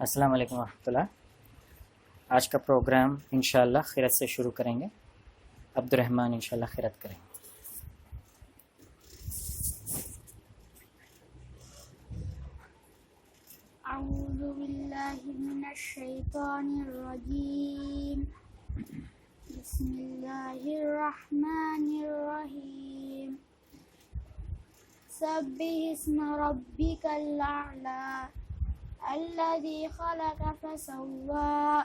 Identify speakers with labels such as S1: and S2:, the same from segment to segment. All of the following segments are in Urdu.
S1: السلام علیکم ورحمۃ اللہ۔ آج کا پروگرام انشاءاللہ خیرت سے شروع کریں گے۔ عبد الرحمن انشاءاللہ خیرت کریں گے۔
S2: اعوذ باللہ من الشیطان الرجیم، بسم اللہ الرحمن الرحیم، سبح اسم ربک الاعلی الذی خلق فسوى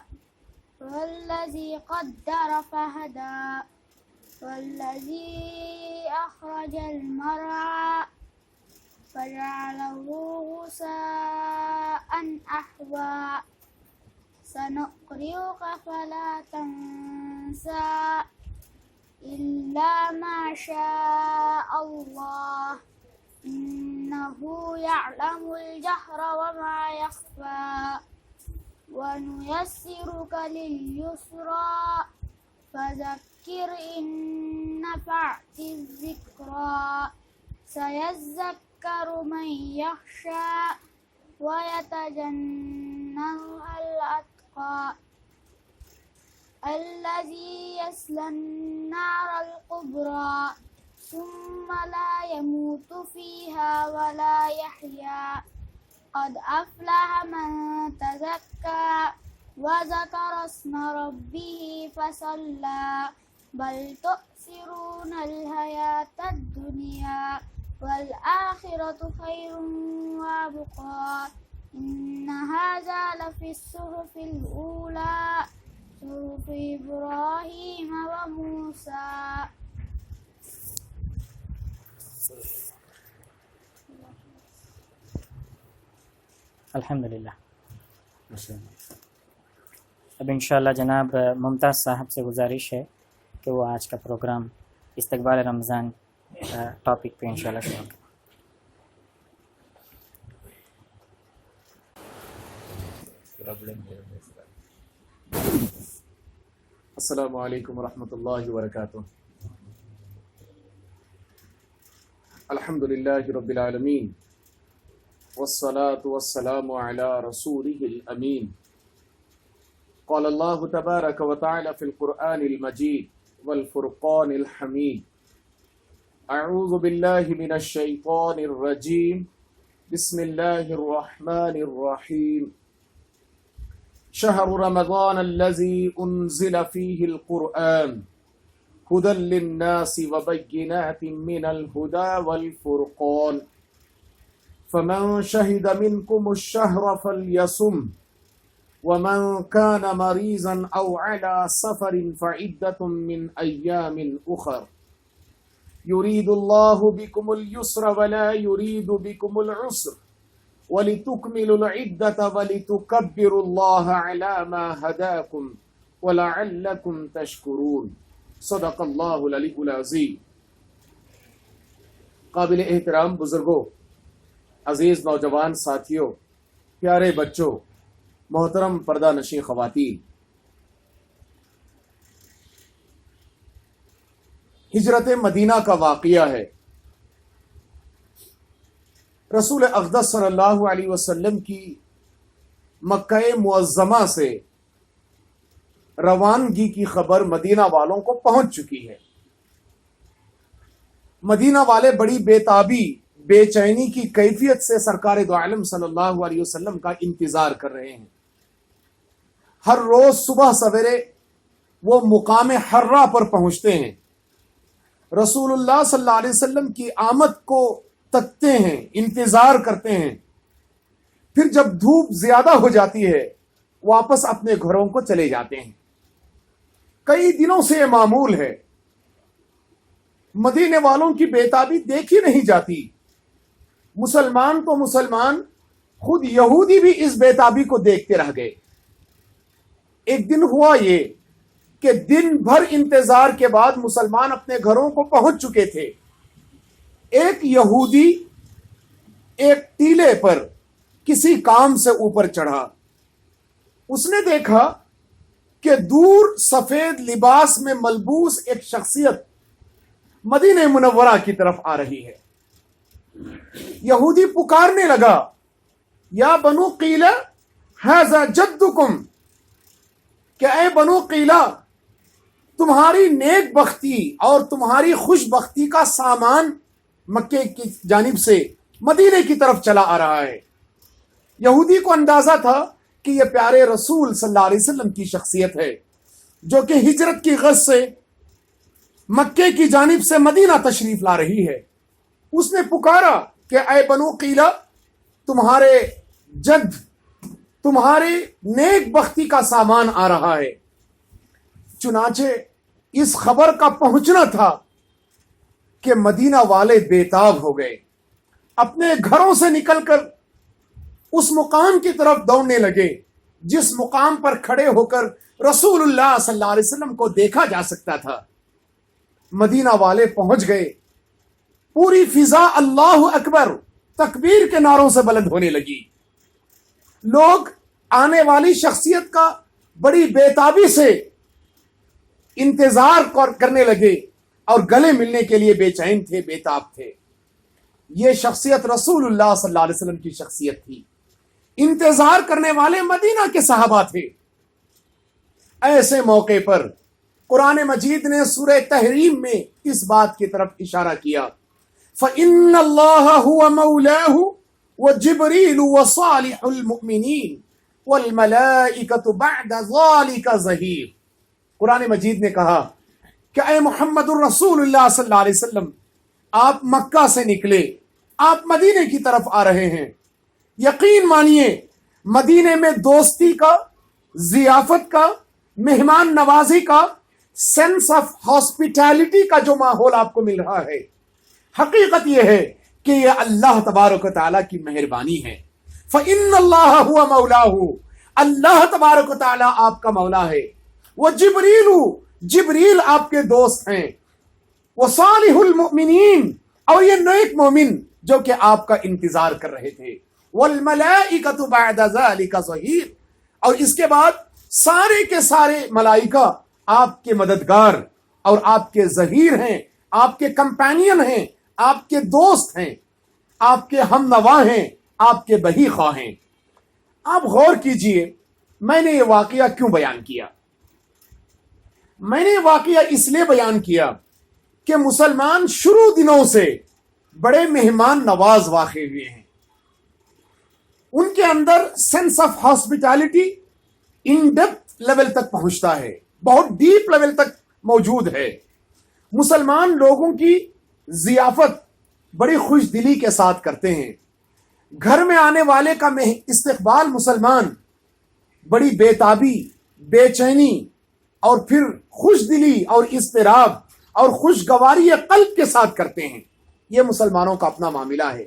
S2: والذی قدر فہدى والذی اخرج المرعى فجعله غثاء أحوى سنقرئك فلا تنسى إلا ما شاء الله إنه يعلم الجهر وما يخفى ونيسرك لليسرى فذكر إن نفعت الذكرى سيذكر من يخشى ويتجنبها الأتقى الذي يصلى النار الكبرى ثم لا يموت فيها ولا يحيا قد أفلح من تزكى وذكر اسم ربه فصلى بل تؤثرون الحياة الدنيا والآخرة خير وأبقى إن هذا لفي الصحف الأولى صحف إبراهيم وموسى۔
S1: الحمدللہ۔ اب انشاءاللہ جناب ممتاز صاحب سے گزارش ہے کہ وہ آج کا پروگرام استقبال رمضان ٹاپک پہ انشاءاللہ شروع کریں۔
S3: السلام علیکم ورحمۃ اللہ وبرکاتہ۔ الحمدللہ رب العالمین والصلاة والسلام علی رسولہ الامین۔ قال اللہ تبارک وتعالی فی القرآن المجید والفرقان الحمید۔ اعوذ باللہ من الشیطان الرجیم، بسم اللہ الرحمن الرحیم۔ شہر رمضان الذی انزل فیہ القرآن ہدی للناس وبینات من الہدی والفرقان فمن شہد منکم الشہر فلیصم ومن كان مريضا أو على سفر فعدة من أيام أخر يريد الله بكم اليسر ولا يريد بكم العسر ولتكملوا العدة ولتكبروا الله على ما هداكم ولعلكم تشكرون۔ صدق الله العلي العظيم۔ قابل احترام بزرگوں، عزیز نوجوان ساتھیوں، پیارے بچوں، محترم پردہ نشین خواتین، ہجرت مدینہ کا واقعہ ہے۔ رسول اقدس صلی اللہ علیہ وسلم کی مکہ معظمہ سے روانگی کی خبر مدینہ والوں کو پہنچ چکی ہے۔ مدینہ والے بڑی بےتابی، بے چینی کی کیفیت سے سرکار دو عالم صلی اللہ علیہ وسلم کا انتظار کر رہے ہیں۔ ہر روز صبح سویرے وہ مقام حرہ پر پہنچتے ہیں، رسول اللہ صلی اللہ علیہ وسلم کی آمد کو تکتے ہیں، انتظار کرتے ہیں، پھر جب دھوپ زیادہ ہو جاتی ہے واپس اپنے گھروں کو چلے جاتے ہیں۔ کئی دنوں سے یہ معمول ہے، مدینے والوں کی بےتابی دیکھی نہیں جاتی۔ مسلمان تو مسلمان، خود یہودی بھی اس بےتابی کو دیکھتے رہ گئے۔ ایک دن ہوا یہ کہ دن بھر انتظار کے بعد مسلمان اپنے گھروں کو پہنچ چکے تھے۔ ایک یہودی ایک ٹیلے پر کسی کام سے اوپر چڑھا، اس نے دیکھا کہ دور سفید لباس میں ملبوس ایک شخصیت مدینہ منورہ کی طرف آ رہی ہے۔ یہودی پکارنے لگا یا بنو قیلہ ھذا جدکم، کہ اے بنو قیلہ تمہاری نیک بختی اور تمہاری خوش بختی کا سامان مکے کی جانب سے مدینے کی طرف چلا آ رہا ہے۔ یہودی کو اندازہ تھا کہ یہ پیارے رسول صلی اللہ علیہ وسلم کی شخصیت ہے جو کہ ہجرت کی غرض سے مکے کی جانب سے مدینہ تشریف لا رہی ہے۔ اس نے پکارا کہ اے بنو قیلہ تمہارے جد، تمہارے نیک بختی کا سامان آ رہا ہے۔ چنانچہ اس خبر کا پہنچنا تھا کہ مدینہ والے بےتاب ہو گئے، اپنے گھروں سے نکل کر اس مقام کی طرف دوڑنے لگے جس مقام پر کھڑے ہو کر رسول اللہ صلی اللہ علیہ وسلم کو دیکھا جا سکتا تھا۔ مدینہ والے پہنچ گئے، پوری فضا اللہ اکبر تکبیر کے نعروں سے بلند ہونے لگی۔ لوگ آنے والی شخصیت کا بڑی بےتابی سے انتظار کرنے لگے اور گلے ملنے کے لیے بے چین تھے، بےتاب تھے۔ یہ شخصیت رسول اللہ صلی اللہ علیہ وسلم کی شخصیت تھی۔ انتظار کرنے والے مدینہ کے صحابہ تھے۔ ایسے موقع پر قرآن مجید نے سورہ تحریم میں اس بات کی طرف اشارہ کیا، فَإِنَّ اللَّهَ هُوَ مَوْلَاهُ وَجِبْرِيلُ وَصَالِحُ الْمُؤْمِنِينَ وَالْمَلَائِكَةُ بَعْدَ ذَلِكَ ظَهِيرٌ۔ قرآن مجید نے کہا کہ اے محمد الرسول اللہ صلی اللہ علیہ وسلم، آپ مکہ سے نکلے، آپ مدینے کی طرف آ رہے ہیں۔ یقین مانیے مدینے میں دوستی کا، ضیافت کا، مہمان نوازی کا، سینس آف ہاسپٹیلٹی کا جو ماحول آپ کو مل رہا ہے، حقیقت یہ ہے کہ یہ اللہ تبارک و تعالیٰ کی مہربانی ہے۔ فَإِنَّ اللَّهَ هُوَ مَوْلَاهُ، اللہ تبارک و تعالیٰ آپ کا مولا ہے۔ وَجِبْرِيلُ، جبریل آپ کے دوست ہیں۔ وَصَالِحُ الْمُؤْمِنِينَ، اور یہ نیک مومن جو کہ آپ کا انتظار کر رہے تھے۔ وَالْمَلَائِكَةُ بَعْدَ ذَلِكَ ظَهِيرٌ، اور اس کے بعد سارے کے سارے ملائکہ آپ کے مددگار اور آپ کے ظہیر ہیں، آپ کے کمپینین ہیں، آپ کے دوست ہیں، آپ کے ہم نوا ہیں، آپ کے بہی خواہ ہیں۔ آپ غور کیجئے میں نے یہ واقعہ کیوں بیان کیا۔ میں نے یہ واقعہ اس لیے بیان کیا کہ مسلمان شروع دنوں سے بڑے مہمان نواز واقع ہوئے ہیں۔ ان کے اندر sense of hospitality in depth level تک پہنچتا ہے، بہت ڈیپ لیول تک موجود ہے۔ مسلمان لوگوں کی ضیافت بڑی خوش دلی کے ساتھ کرتے ہیں۔ گھر میں آنے والے کا استقبال مسلمان بڑی بےتابی، بے چینی اور پھر خوش دلی اور اضطراب اور خوشگواری قلب کے ساتھ کرتے ہیں۔ یہ مسلمانوں کا اپنا معاملہ ہے۔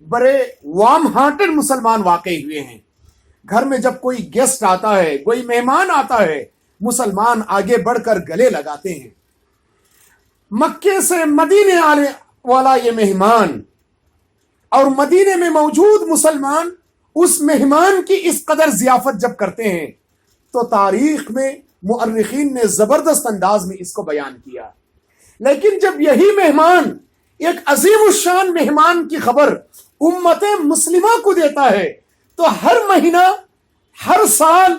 S3: بڑے وارم ہارٹڈ مسلمان واقع ہوئے ہیں۔ گھر میں جب کوئی گیسٹ آتا ہے، کوئی مہمان آتا ہے، مسلمان آگے بڑھ کر گلے لگاتے ہیں۔ مکے سے مدینے آنے والا یہ مہمان اور مدینے میں موجود مسلمان اس مہمان کی اس قدر ضیافت جب کرتے ہیں تو تاریخ میں مؤرخین نے زبردست انداز میں اس کو بیان کیا۔ لیکن جب یہی مہمان، ایک عظیم الشان مہمان کی خبر امت مسلمہ کو دیتا ہے تو ہر مہینہ، ہر سال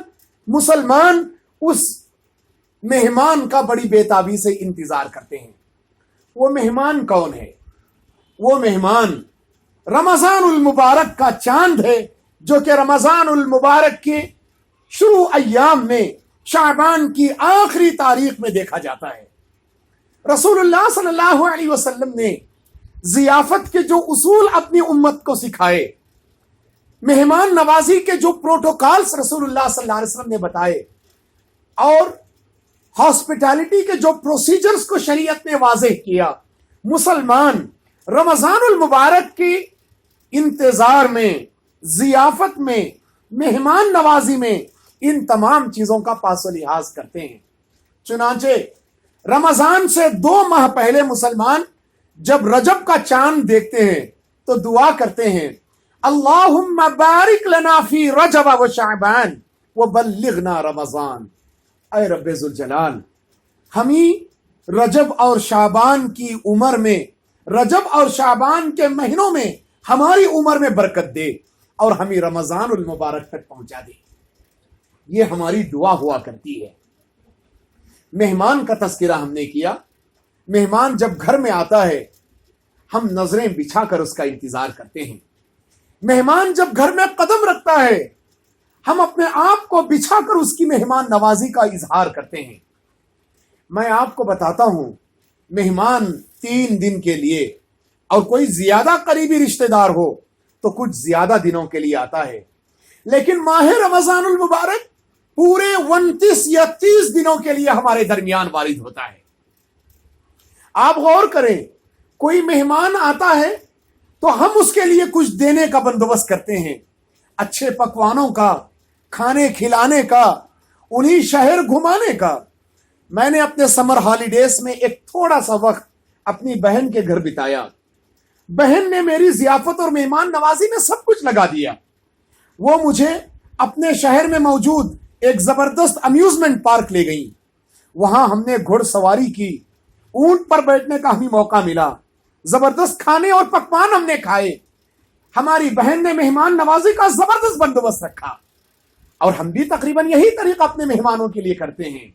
S3: مسلمان اس مہمان کا بڑی بےتابی سے انتظار کرتے ہیں۔ وہ مہمان کون ہے؟ وہ مہمان رمضان المبارک کا چاند ہے، جو کہ رمضان المبارک کے شروع ایام میں شعبان کی آخری تاریخ میں دیکھا جاتا ہے۔ رسول اللہ صلی اللہ علیہ وسلم نے ضیافت کے جو اصول اپنی امت کو سکھائے، مہمان نوازی کے جو پروٹوکالز رسول اللہ صلی اللہ علیہ وسلم نے بتائے، اور ہاسپٹیلٹی کے جو پروسیجرز کو شریعت نے واضح کیا، مسلمان رمضان المبارک کے انتظار میں، ضیافت میں، مہمان نوازی میں ان تمام چیزوں کا پاس و لحاظ کرتے ہیں۔ چنانچہ رمضان سے 2 ماہ پہلے مسلمان جب رجب کا چاند دیکھتے ہیں تو دعا کرتے ہیں، اللہم بارک لنا فی رجب و شعبان وبلغنا رمضان۔ اے رب ذوالجلال، ہمیں رجب اور شعبان کی عمر میں، رجب اور شعبان کے مہینوں میں ہماری عمر میں برکت دے، اور ہمیں رمضان المبارک تک پہنچا دے. یہ ہماری دعا ہوا کرتی ہے. مہمان کا تذکرہ ہم نے کیا. مہمان جب گھر میں آتا ہے ہم نظریں بچھا کر اس کا انتظار کرتے ہیں. مہمان جب گھر میں قدم رکھتا ہے ہم اپنے آپ کو بچھا کر اس کی مہمان نوازی کا اظہار کرتے ہیں. میں آپ کو بتاتا ہوں مہمان 3 دن کے لیے اور کوئی زیادہ قریبی رشتہ دار ہو تو کچھ زیادہ دنوں کے لیے آتا ہے، لیکن ماہ رمضان المبارک پورے 29 یا 30 دنوں کے لیے ہمارے درمیان وارد ہوتا ہے. آپ غور کریں، کوئی مہمان آتا ہے تو ہم اس کے لیے کچھ دینے کا بندوبست کرتے ہیں، اچھے پکوانوں کا، کھانے کھلانے کا، انہیں شہر گھمانے کا. میں نے اپنے سمر ہالیڈیز میں ایک تھوڑا سا وقت اپنی بہن کے گھر بتایا. بہن نے میری ضیافت اور مہمان نوازی میں سب کچھ لگا دیا. وہ مجھے اپنے شہر میں موجود ایک زبردست امیوزمنٹ پارک لے گئیں. وہاں ہم نے گھڑ سواری کی، اونٹ پر بیٹھنے کا ہمیں موقع ملا، زبردست کھانے اور پکوان ہم نے کھائے. ہماری بہن نے مہمان نوازی کا زبردست بندوبست رکھا اور ہم بھی تقریباً یہی طریقہ اپنے مہمانوں کے لیے کرتے ہیں.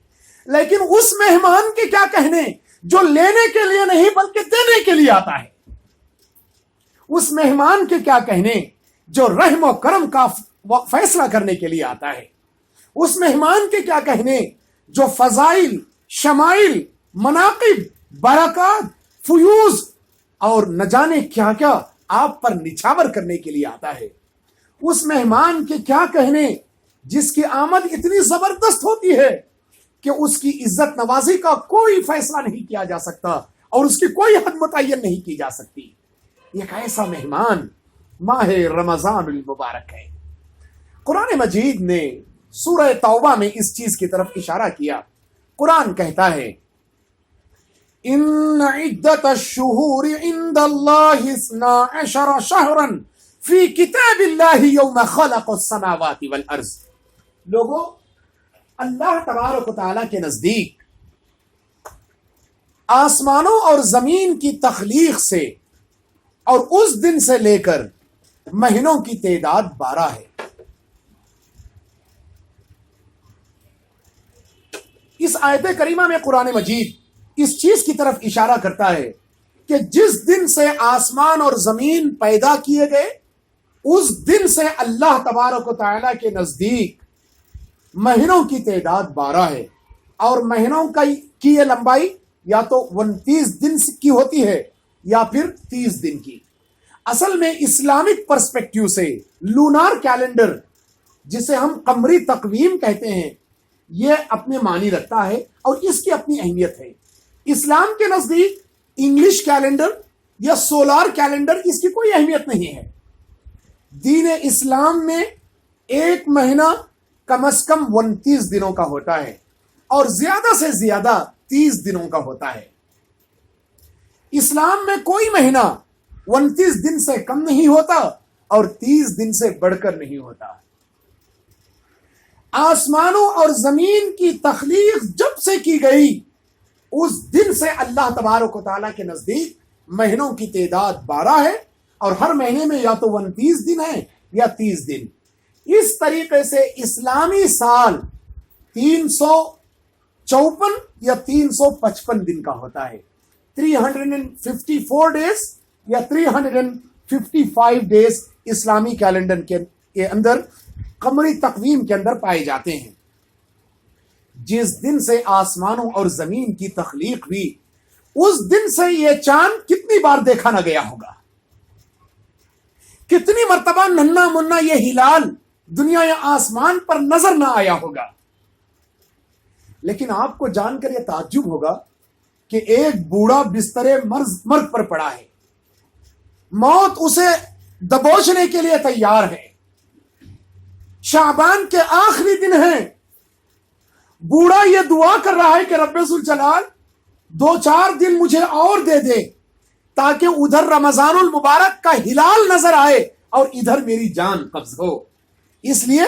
S3: لیکن اس مہمان کے کیا کہنے جو لینے کے لیے نہیں بلکہ دینے کے لیے آتا ہے. اس مہمان کے کیا کہنے جو رحم و کرم کا فیصلہ کرنے کے لیے آتا ہے. اس مہمان کے کیا کہنے جو فضائل، شمائل، مناقب، برکات، فیوز اور نہ جانے کیا کیا آپ پر نچھاور کرنے کے لیے آتا ہے. اس مہمان کے کیا کہنے جس کی آمد اتنی زبردست ہوتی ہے کہ اس کی عزت نوازی کا کوئی فیصلہ نہیں کیا جا سکتا اور اس کی کوئی حد متعین نہیں کی جا سکتی. ایک ایسا مہمان ماہ رمضان المبارک ہے. قرآن مجید نے سورہ توبہ میں اس چیز کی طرف اشارہ کیا. قرآن کہتا ہے ان عدت الشہور عند اللہ 12 شہرا فی کتاب اللہ یوم خلق السماوات والارض. لوگوں، اللہ تبارک و تعالیٰ کے نزدیک آسمانوں اور زمین کی تخلیق سے اور اس دن سے لے کر مہینوں کی تعداد 12 ہے. اس آیت کریمہ میں قرآن مجید اس چیز کی طرف اشارہ کرتا ہے کہ جس دن سے آسمان اور زمین پیدا کیے گئے اس دن سے اللہ تبارک و تعالیٰ کے نزدیک مہینوں کی تعداد 12 ہے. اور مہینوں کی یہ لمبائی یا تو 29 دن کی ہوتی ہے یا پھر 30 دن کی. اصل میں اسلامک پرسپیکٹیو سے لونار کیلنڈر جسے ہم قمری تقویم کہتے ہیں یہ اپنے معنی رکھتا ہے اور اس کی اپنی اہمیت ہے. اسلام کے نزدیک انگلش کیلنڈر یا سولار کیلنڈر اس کی کوئی اہمیت نہیں ہے. دین اسلام میں ایک مہینہ کم از کم 29 دنوں کا ہوتا ہے اور زیادہ سے زیادہ 30 دنوں کا ہوتا ہے. اسلام میں کوئی مہینہ 29 دن سے کم نہیں ہوتا اور 30 دن سے بڑھ کر نہیں ہوتا. آسمانوں اور زمین کی تخلیق جب سے کی گئی اس دن سے اللہ تبارک و تعالیٰ کے نزدیک مہینوں کی تعداد 12 ہے اور ہر مہینے میں یا تو 29 دن ہے یا 30 دن. اس طریقے سے اسلامی سال 354 یا 355 دن کا ہوتا ہے. 354 ڈیز یا 355 ڈیز اسلامی کیلنڈر کے اندر قمری تقویم کے اندر پائے جاتے ہیں. جس دن سے آسمانوں اور زمین کی تخلیق ہوئی اس دن سے یہ چاند کتنی بار دیکھا نہ گیا ہوگا، کتنی مرتبہ ننھا منا یہ ہلال دنیا یا آسمان پر نظر نہ آیا ہوگا. لیکن آپ کو جان کر یہ تعجب ہوگا کہ ایک بوڑھا بستر مرگ پر پڑا ہے، موت اسے دبوچنے کے لیے تیار ہے، شعبان کے آخری دن ہیں، بوڑھا یہ دعا کر رہا ہے کہ رب ذوالجلال 2-4 دن مجھے اور دے دے تاکہ ادھر رمضان المبارک کا ہلال نظر آئے اور ادھر میری جان قبض ہو. اس لیے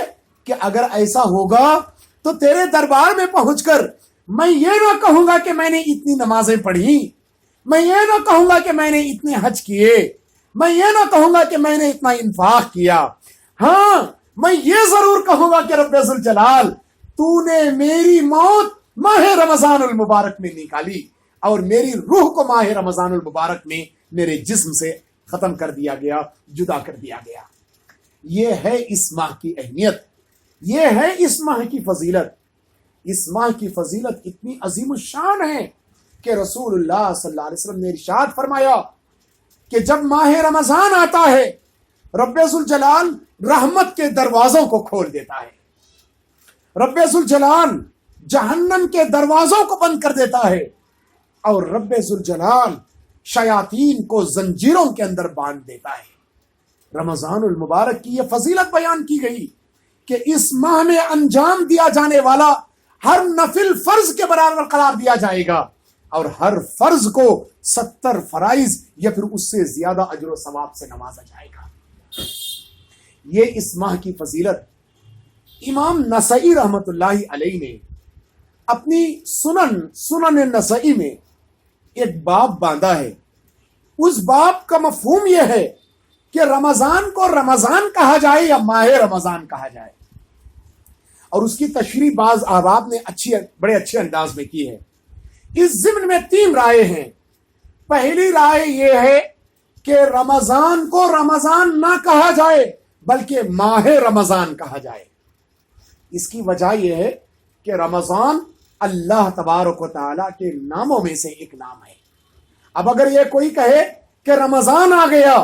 S3: کہ اگر ایسا ہوگا تو تیرے دربار میں پہنچ کر میں یہ نہ کہوں گا کہ میں نے اتنی نمازیں پڑھی، میں یہ نہ کہوں گا کہ میں نے اتنے حج کیے، میں یہ نہ کہوں گا کہ میں نے اتنا انفاق کیا، ہاں میں یہ ضرور کہوں گا کہ رب ذوالجلال تو نے میری موت ماہ رمضان المبارک میں نکالی اور میری روح کو ماہ رمضان المبارک میں میرے جسم سے ختم کر دیا گیا، جدا کر دیا گیا۔ یہ ہے اس ماہ کی اہمیت، یہ ہے اس ماہ کی فضیلت۔ اس ماہ کی فضیلت اتنی عظیم الشان ہے کہ رسول اللہ صلی اللہ علیہ وسلم نے ارشاد فرمایا کہ جب ماہ رمضان آتا ہے رب ذوالجلال رحمت کے دروازوں کو کھول دیتا ہے، رب ذوالجلال جہنم کے دروازوں کو بند کر دیتا ہے، اور رب ذوالجلال شیاطین کو زنجیروں کے اندر باندھ دیتا ہے۔ رمضان المبارک کی یہ فضیلت بیان کی گئی کہ اس ماہ میں انجام دیا جانے والا ہر نفل فرض کے برابر قرار دیا جائے گا، اور ہر فرض کو 70 فرائض یا پھر اس سے زیادہ اجر و ثواب سے نوازا جائے گا۔ یہ اس ماہ کی فضیلت امام نسائی رحمت اللہ علیہ نے اپنی سنن نسائی میں ایک باب باندھا ہے۔ اس باب کا مفہوم یہ ہے کہ رمضان کو رمضان کہا جائے یا ماہ رمضان کہا جائے، اور اس کی تشریح بعض احباب نے بڑے اچھے انداز میں کی ہے۔ اس ضمن میں 3 رائے ہیں۔ پہلی رائے یہ ہے کہ رمضان کو رمضان نہ کہا جائے بلکہ ماہ رمضان کہا جائے۔ اس کی وجہ یہ ہے کہ رمضان اللہ تبارک و تعالیٰ کے ناموں میں سے ایک نام ہے۔ اب اگر یہ کوئی کہے کہ رمضان آ گیا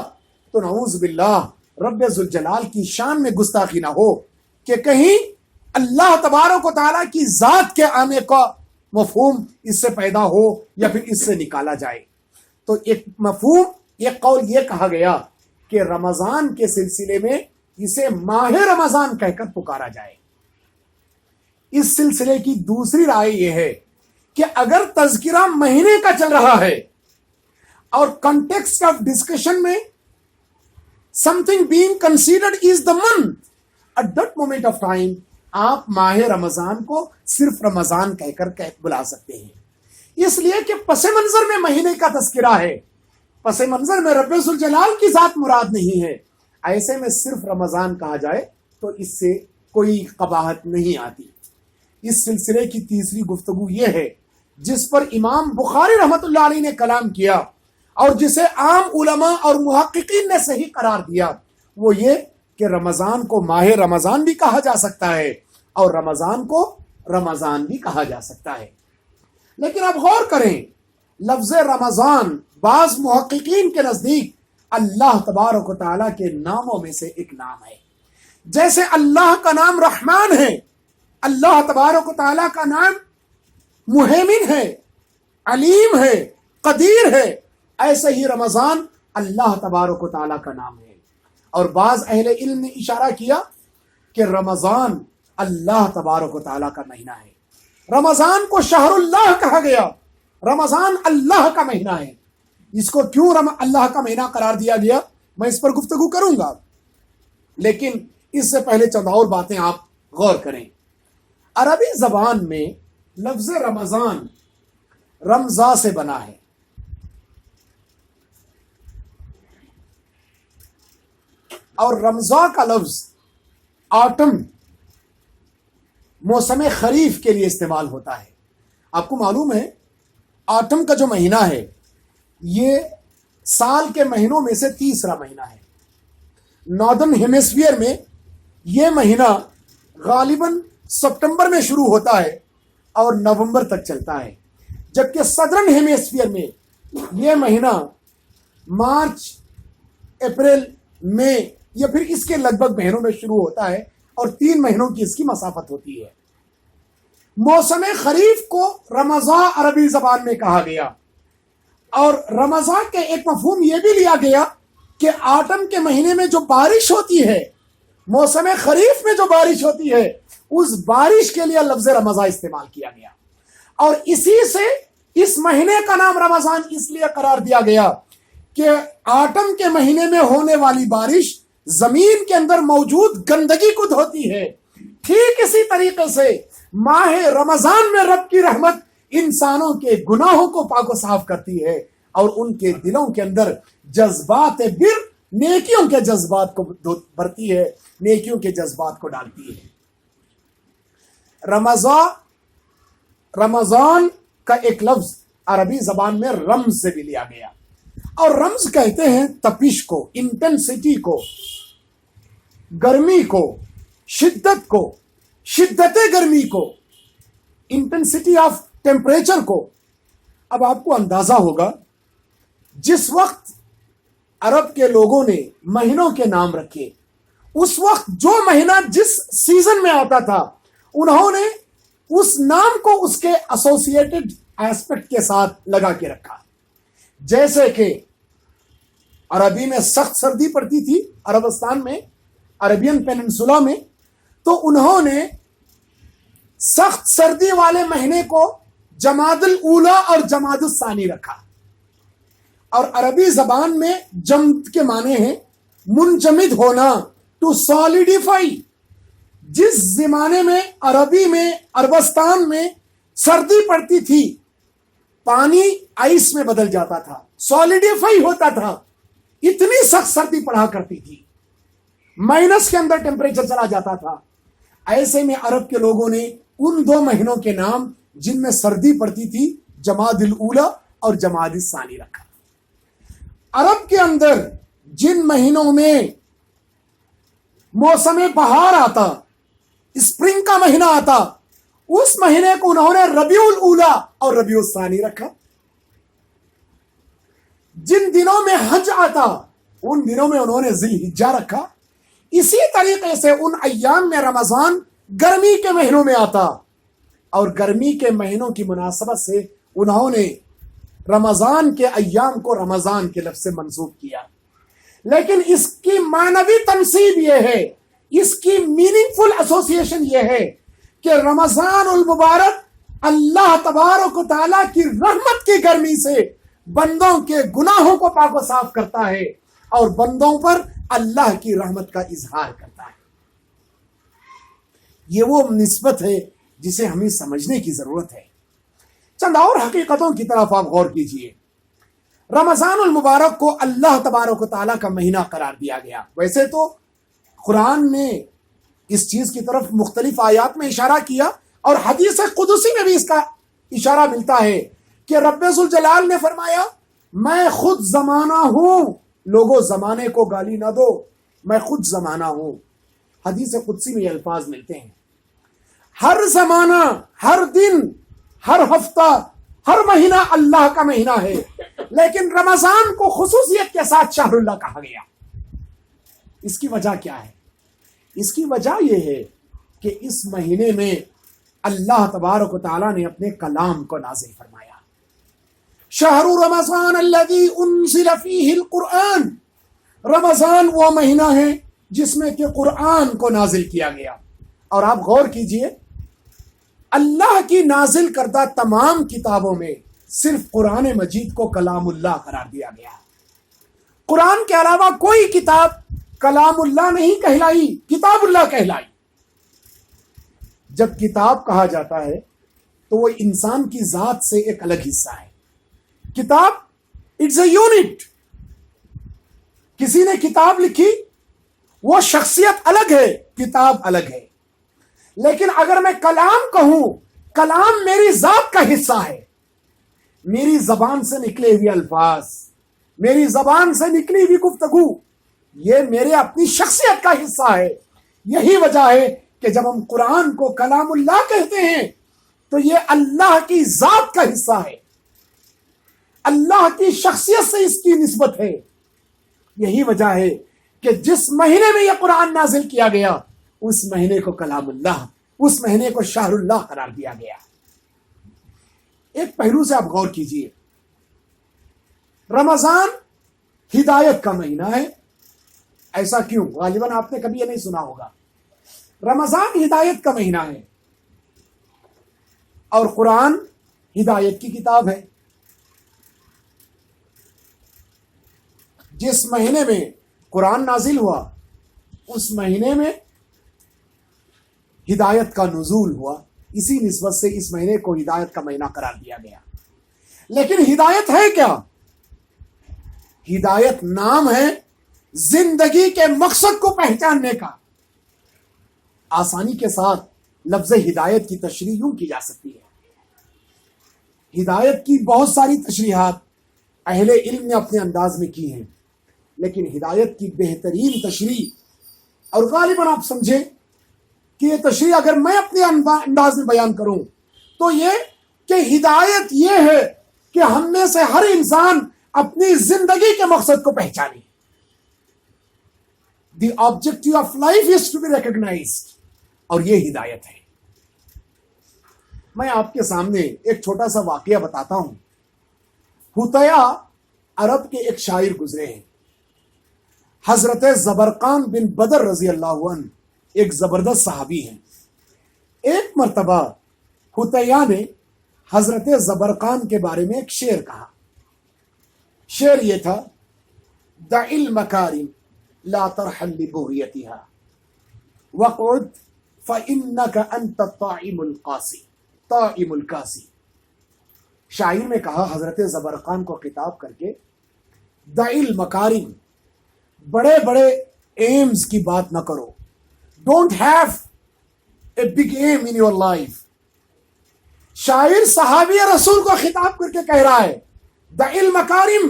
S3: تو نعوذ باللہ رب ذوالجلال کی شان میں گستاخی نہ ہو کہ کہیں اللہ تبارک و تعالیٰ کی ذات کے آنے کا مفہوم اس سے پیدا ہو یا پھر اس سے نکالا جائے۔ تو ایک مفہوم، ایک قول یہ کہا گیا کہ رمضان کے سلسلے میں اسے ماہ رمضان کہہ کر پکارا جائے۔ اس سلسلے کی دوسری رائے یہ ہے کہ اگر تذکرہ مہینے کا چل رہا ہے اور کنٹیکسٹ آف ڈسکشن میں something being considered is the month, at that moment of time آپ ماہ رمضان کو صرف رمضان کہہ کر بلا سکتے ہیں، اس لیے کہ پس منظر میں مہینے کا تذکرہ ہے، پس منظر میں رب ذوالجلال کی ذات مراد نہیں ہے۔ ایسے میں صرف رمضان کہا جائے تو اس سے کوئی قباحت نہیں آتی۔ اس سلسلے کی تیسری گفتگو یہ ہے جس پر امام بخاری رحمت اللہ علیہ نے کلام کیا اور جسے عام علماء اور محققین نے صحیح قرار دیا، وہ یہ کہ رمضان کو ماہ رمضان بھی کہا جا سکتا ہے اور رمضان کو رمضان بھی کہا جا سکتا ہے۔ لیکن اب غور کریں، لفظ رمضان بعض محققین کے نزدیک اللہ تبارک و تعالیٰ کے ناموں میں سے ایک نام ہے۔ جیسے اللہ کا نام رحمان ہے، اللہ تبارک و تعالیٰ کا نام مہیمن ہے، علیم ہے، قدیر ہے، ایسے ہی رمضان اللہ تبارک و تعالیٰ کا نام ہے۔ اور بعض اہل علم نے اشارہ کیا کہ رمضان اللہ تبارک و تعالیٰ کا مہینہ ہے۔ رمضان کو شہر اللہ کہا گیا، رمضان اللہ کا مہینہ ہے۔ اس کو کیوں اللہ کا مہینہ قرار دیا گیا میں اس پر گفتگو کروں گا، لیکن اس سے پہلے چند اور باتیں آپ غور کریں۔ عربی زبان میں لفظ رمضان رمضا سے بنا ہے، اور رمضا کا لفظ آٹم موسم خریف کے لیے استعمال ہوتا ہے۔ آپ کو معلوم ہے آٹم کا جو مہینہ ہے یہ سال کے مہینوں میں سے تیسرا مہینہ ہے۔ ناردرن ہیمیسفیئر میں یہ مہینہ غالباً ستمبر میں شروع ہوتا ہے اور نومبر تک چلتا ہے، جبکہ سدرن ہیمیسفیئر میں یہ مہینہ مارچ، اپریل، مئی یا پھر اس کے لگ بھگ مہینوں میں شروع ہوتا ہے اور 3 مہینوں کی اس کی مسافت ہوتی ہے۔ موسم خریف کو رمضان عربی زبان میں کہا گیا، اور رمضان کے ایک مفہوم یہ بھی لیا گیا کہ آٹم کے مہینے میں جو بارش ہوتی ہے، موسم خریف میں جو بارش ہوتی ہے، اس بارش کے لیے لفظ رمضان استعمال کیا گیا، اور اسی سے اس مہینے کا نام رمضان اس لیے قرار دیا گیا کہ آٹم کے مہینے میں ہونے والی بارش زمین کے اندر موجود گندگی کو دھوتی ہے۔ ٹھیک اسی طریقے سے ماہ رمضان میں رب کی رحمت انسانوں کے گناہوں کو پاک و صاف کرتی ہے اور ان کے دلوں کے اندر جذبات بر، نیکیوں کے جذبات کو بھرتی ہے، نیکیوں کے جذبات کو ڈالتی ہے۔ رمضان کا ایک لفظ عربی زبان میں رمز سے بھی لیا گیا، اور رمز کہتے ہیں تپش کو، انٹینسٹی کو، گرمی کو، شدت کو، شدت گرمی کو، انٹینسٹی آف ٹیمپریچر کو۔ اب آپ کو اندازہ ہوگا جس وقت عرب کے لوگوں نے مہینوں کے نام رکھے، اس وقت جو مہینہ جس سیزن میں آتا تھا انہوں نے اس نام کو اس کے ایسوسیٹڈ ایسپیکٹ کے ساتھ لگا کے رکھا۔ جیسے کہ عربی میں سخت سردی پڑتی تھی، عربستان میں، عربین پیننسولا میں، تو انہوں نے سخت سردی والے مہینے کو جمادی الاولی اور جمادی الثانی رکھا۔ اور عربی زبان میں جمد کے معنی ہیں منجمد ہونا، ٹو سالیڈیفائی۔ جس زمانے میں عربی میں، عربستان میں سردی پڑتی تھی، پانی آئس میں بدل جاتا تھا، سالیڈیفائی ہوتا تھا، اتنی سخت سردی پڑا کرتی تھی، مائنس کے اندر ٹیمپریچر چلا جاتا تھا۔ ایسے میں عرب کے لوگوں نے ان دو مہینوں کے نام جن میں سردی پڑتی تھی، جمادی الاولی اور جمادی الثانی رکھا۔ عرب کے اندر جن مہینوں میں موسم بہار آتا، اسپرنگ کا مہینہ آتا، اس مہینے کو انہوں نے ربیع الاولی اور ربیع الثانی رکھا۔ جن دنوں میں حج آتا ان دنوں میں انہوں نے ذی الحجہ رکھا۔ اسی طریقے سے ان ایام میں رمضان گرمی کے مہینوں میں آتا، اور گرمی کے مہینوں کی مناسبت سے انہوں نے رمضان کے ایام کو رمضان کے لفظ سے منسوب کیا۔ لیکن اس کی معنوی تنصیب یہ ہے، اس کی میننگ فل ایسوسیشن یہ ہے کہ رمضان المبارک اللہ تبارک و تعالیٰ کی رحمت کی گرمی سے بندوں کے گناہوں کو پاک و صاف کرتا ہے اور بندوں پر اللہ کی رحمت کا اظہار کرتا ہے۔ یہ وہ نسبت ہے جسے ہمیں سمجھنے کی ضرورت ہے۔ چند اور حقیقتوں کی طرف آپ غور کیجئے۔ رمضان المبارک کو اللہ تبارک و تعالیٰ کا مہینہ قرار دیا گیا۔ ویسے تو قرآن نے اس چیز کی طرف مختلف آیات میں اشارہ کیا، اور حدیث قدسی میں بھی اس کا اشارہ ملتا ہے کہ رب ذوالجلال نے فرمایا، میں خود زمانہ ہوں، لوگوں زمانے کو گالی نہ دو، میں خود زمانہ ہوں۔ حدیث قدسی میں یہ الفاظ ملتے ہیں۔ ہر زمانہ، ہر دن، ہر ہفتہ، ہر مہینہ اللہ کا مہینہ ہے، لیکن رمضان کو خصوصیت کے ساتھ شہر اللہ کہا گیا۔ اس کی وجہ کیا ہے؟ اس کی وجہ یہ ہے کہ اس مہینے میں اللہ تبارک و تعالیٰ نے اپنے کلام کو نازل فرمایا۔ شہر رمضان الذی انزل فیہ القرآن، رمضان وہ مہینہ ہے جس میں کہ قرآن کو نازل کیا گیا۔ اور آپ غور کیجئے، اللہ کی نازل کردہ تمام کتابوں میں صرف قرآن مجید کو کلام اللہ قرار دیا گیا۔ قرآن کے علاوہ کوئی کتاب کلام اللہ نہیں کہلائی، کتاب اللہ کہلائی۔ جب کتاب کہا جاتا ہے تو وہ انسان کی ذات سے ایک الگ حصہ ہے۔ کتاب اٹس اے یونٹ۔ کسی نے کتاب لکھی، وہ شخصیت الگ ہے، کتاب الگ ہے۔ لیکن اگر میں کلام کہوں، کلام میری ذات کا حصہ ہے، میری زبان سے نکلے ہوئے الفاظ، میری زبان سے نکلی ہوئی گفتگو، یہ میرے اپنی شخصیت کا حصہ ہے۔ یہی وجہ ہے کہ جب ہم قرآن کو کلام اللہ کہتے ہیں تو یہ اللہ کی ذات کا حصہ ہے، اللہ کی شخصیت سے اس کی نسبت ہے۔ یہی وجہ ہے کہ جس مہینے میں یہ قرآن نازل کیا گیا، اس مہینے کو کلام اللہ، اس مہینے کو شہر اللہ قرار دیا گیا۔ ایک پہلو سے آپ غور کیجئے، رمضان ہدایت کا مہینہ ہے۔ ایسا کیوں؟ غالباً آپ نے کبھی یہ نہیں سنا ہوگا۔ رمضان ہدایت کا مہینہ ہے اور قرآن ہدایت کی کتاب ہے۔ جس مہینے میں قرآن نازل ہوا، اس مہینے میں ہدایت کا نزول ہوا، اسی نسبت سے اس مہینے کو ہدایت کا مہینہ قرار دیا گیا۔ لیکن ہدایت ہے کیا؟ ہدایت نام ہے زندگی کے مقصد کو پہچاننے کا، آسانی کے ساتھ لفظ ہدایت کی تشریح یوں کی جا سکتی ہے. ہدایت کی بہت ساری تشریحات اہل علم نے اپنے انداز میں کی ہیں، لیکن ہدایت کی بہترین تشریح، اور غالباً آپ سمجھیں کہ یہ تشریح اگر میں اپنے انداز میں بیان کروں تو یہ کہ ہدایت یہ ہے کہ ہم میں سے ہر انسان اپنی زندگی کے مقصد کو پہچانے. The objective of life is to be recognized, اور یہ ہدایت ہے. میں آپ کے سامنے ایک چھوٹا سا واقعہ بتاتا ہوں. حطیہ عرب کے ایک شاعر گزرے ہیں. حضرت زبرقان بن بدر رضی اللہ عنہ ایک زبردست صحابی ہیں. ایک مرتبہ حطیہ نے حضرت زبرقان کے بارے میں ایک شعر کہا. شعر یہ تھا: دع المکارم لا ترحل لبغیتها وقعد فإنك انت الطاعم القاسی. شاعر نے کہا حضرت زبرقان کو خطاب کر کے، دع المکارم، بڑے بڑے ایمز کی بات نہ کرو. Don't have a big aim in your life. شاعر صحابی رسول کو خطاب کر کے کہہ رہا ہے دع المکارم،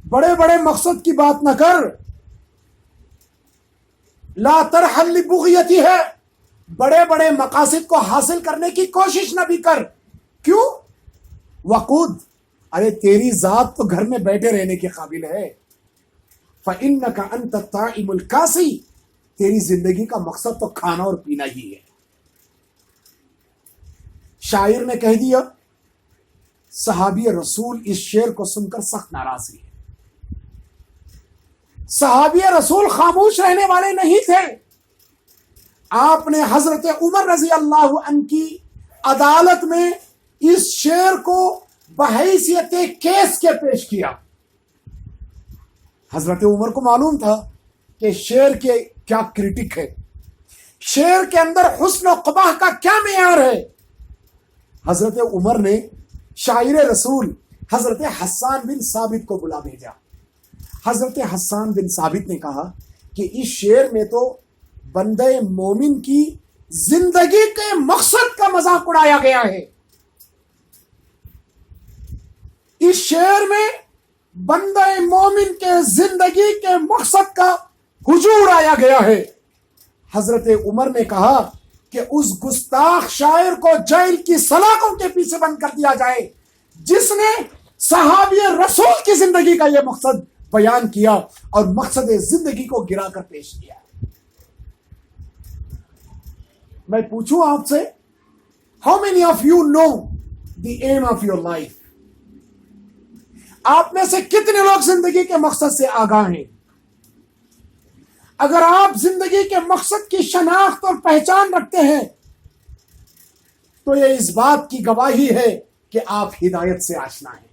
S3: بڑے بڑے مقصد کی بات نہ کر. لا ترحل لبغیتی ہے، بڑے بڑے مقاصد کو حاصل کرنے کی کوشش نہ بھی کر. کیوں؟ وقود، ارے تیری ذات تو گھر میں بیٹھے رہنے کے قابل ہے. فإنك أنت الطاعم القاسی، تیری زندگی کا مقصد تو کھانا اور پینا ہی ہے. شاعر نے کہہ دیا. صحابی رسول اس شعر کو سن کر سخت ناراض ہوئے. صحابی رسول خاموش رہنے والے نہیں تھے. آپ نے حضرت عمر رضی اللہ عنہ کی عدالت میں اس شعر کو بحیثیت کیس کے پیش کیا. حضرت عمر کو معلوم تھا کہ شعر کے کیا کریٹک ہے، شعر کے اندر حسن و قباح کا کیا معیار ہے. حضرت عمر نے شاعر رسول حضرت حسان بن ثابت کو بلا بھیجا. حضرت حسان بن ثابت نے کہا کہ اس شعر میں تو بندہ مومن کی زندگی کے مقصد کا مذاق اڑایا گیا ہے. اس شعر میں بندہ مومن کے زندگی کے مقصد کا ہجوم اڑایا گیا ہے. حضرت عمر نے کہا کہ اس گستاخ شاعر کو جیل کی سلاخوں کے پیچھے بند کر دیا جائے جس نے صحابی رسول کی زندگی کا یہ مقصد بیان کیا اور مقصد زندگی کو گرا کر پیش کیا. میں پوچھوں آپ سے، how many of you know the aim of your life? آپ میں سے کتنے لوگ زندگی کے مقصد سے آگاہ ہیں؟ اگر آپ زندگی کے مقصد کی شناخت اور پہچان رکھتے ہیں تو یہ اس بات کی گواہی ہے کہ آپ ہدایت سے آشنا ہیں.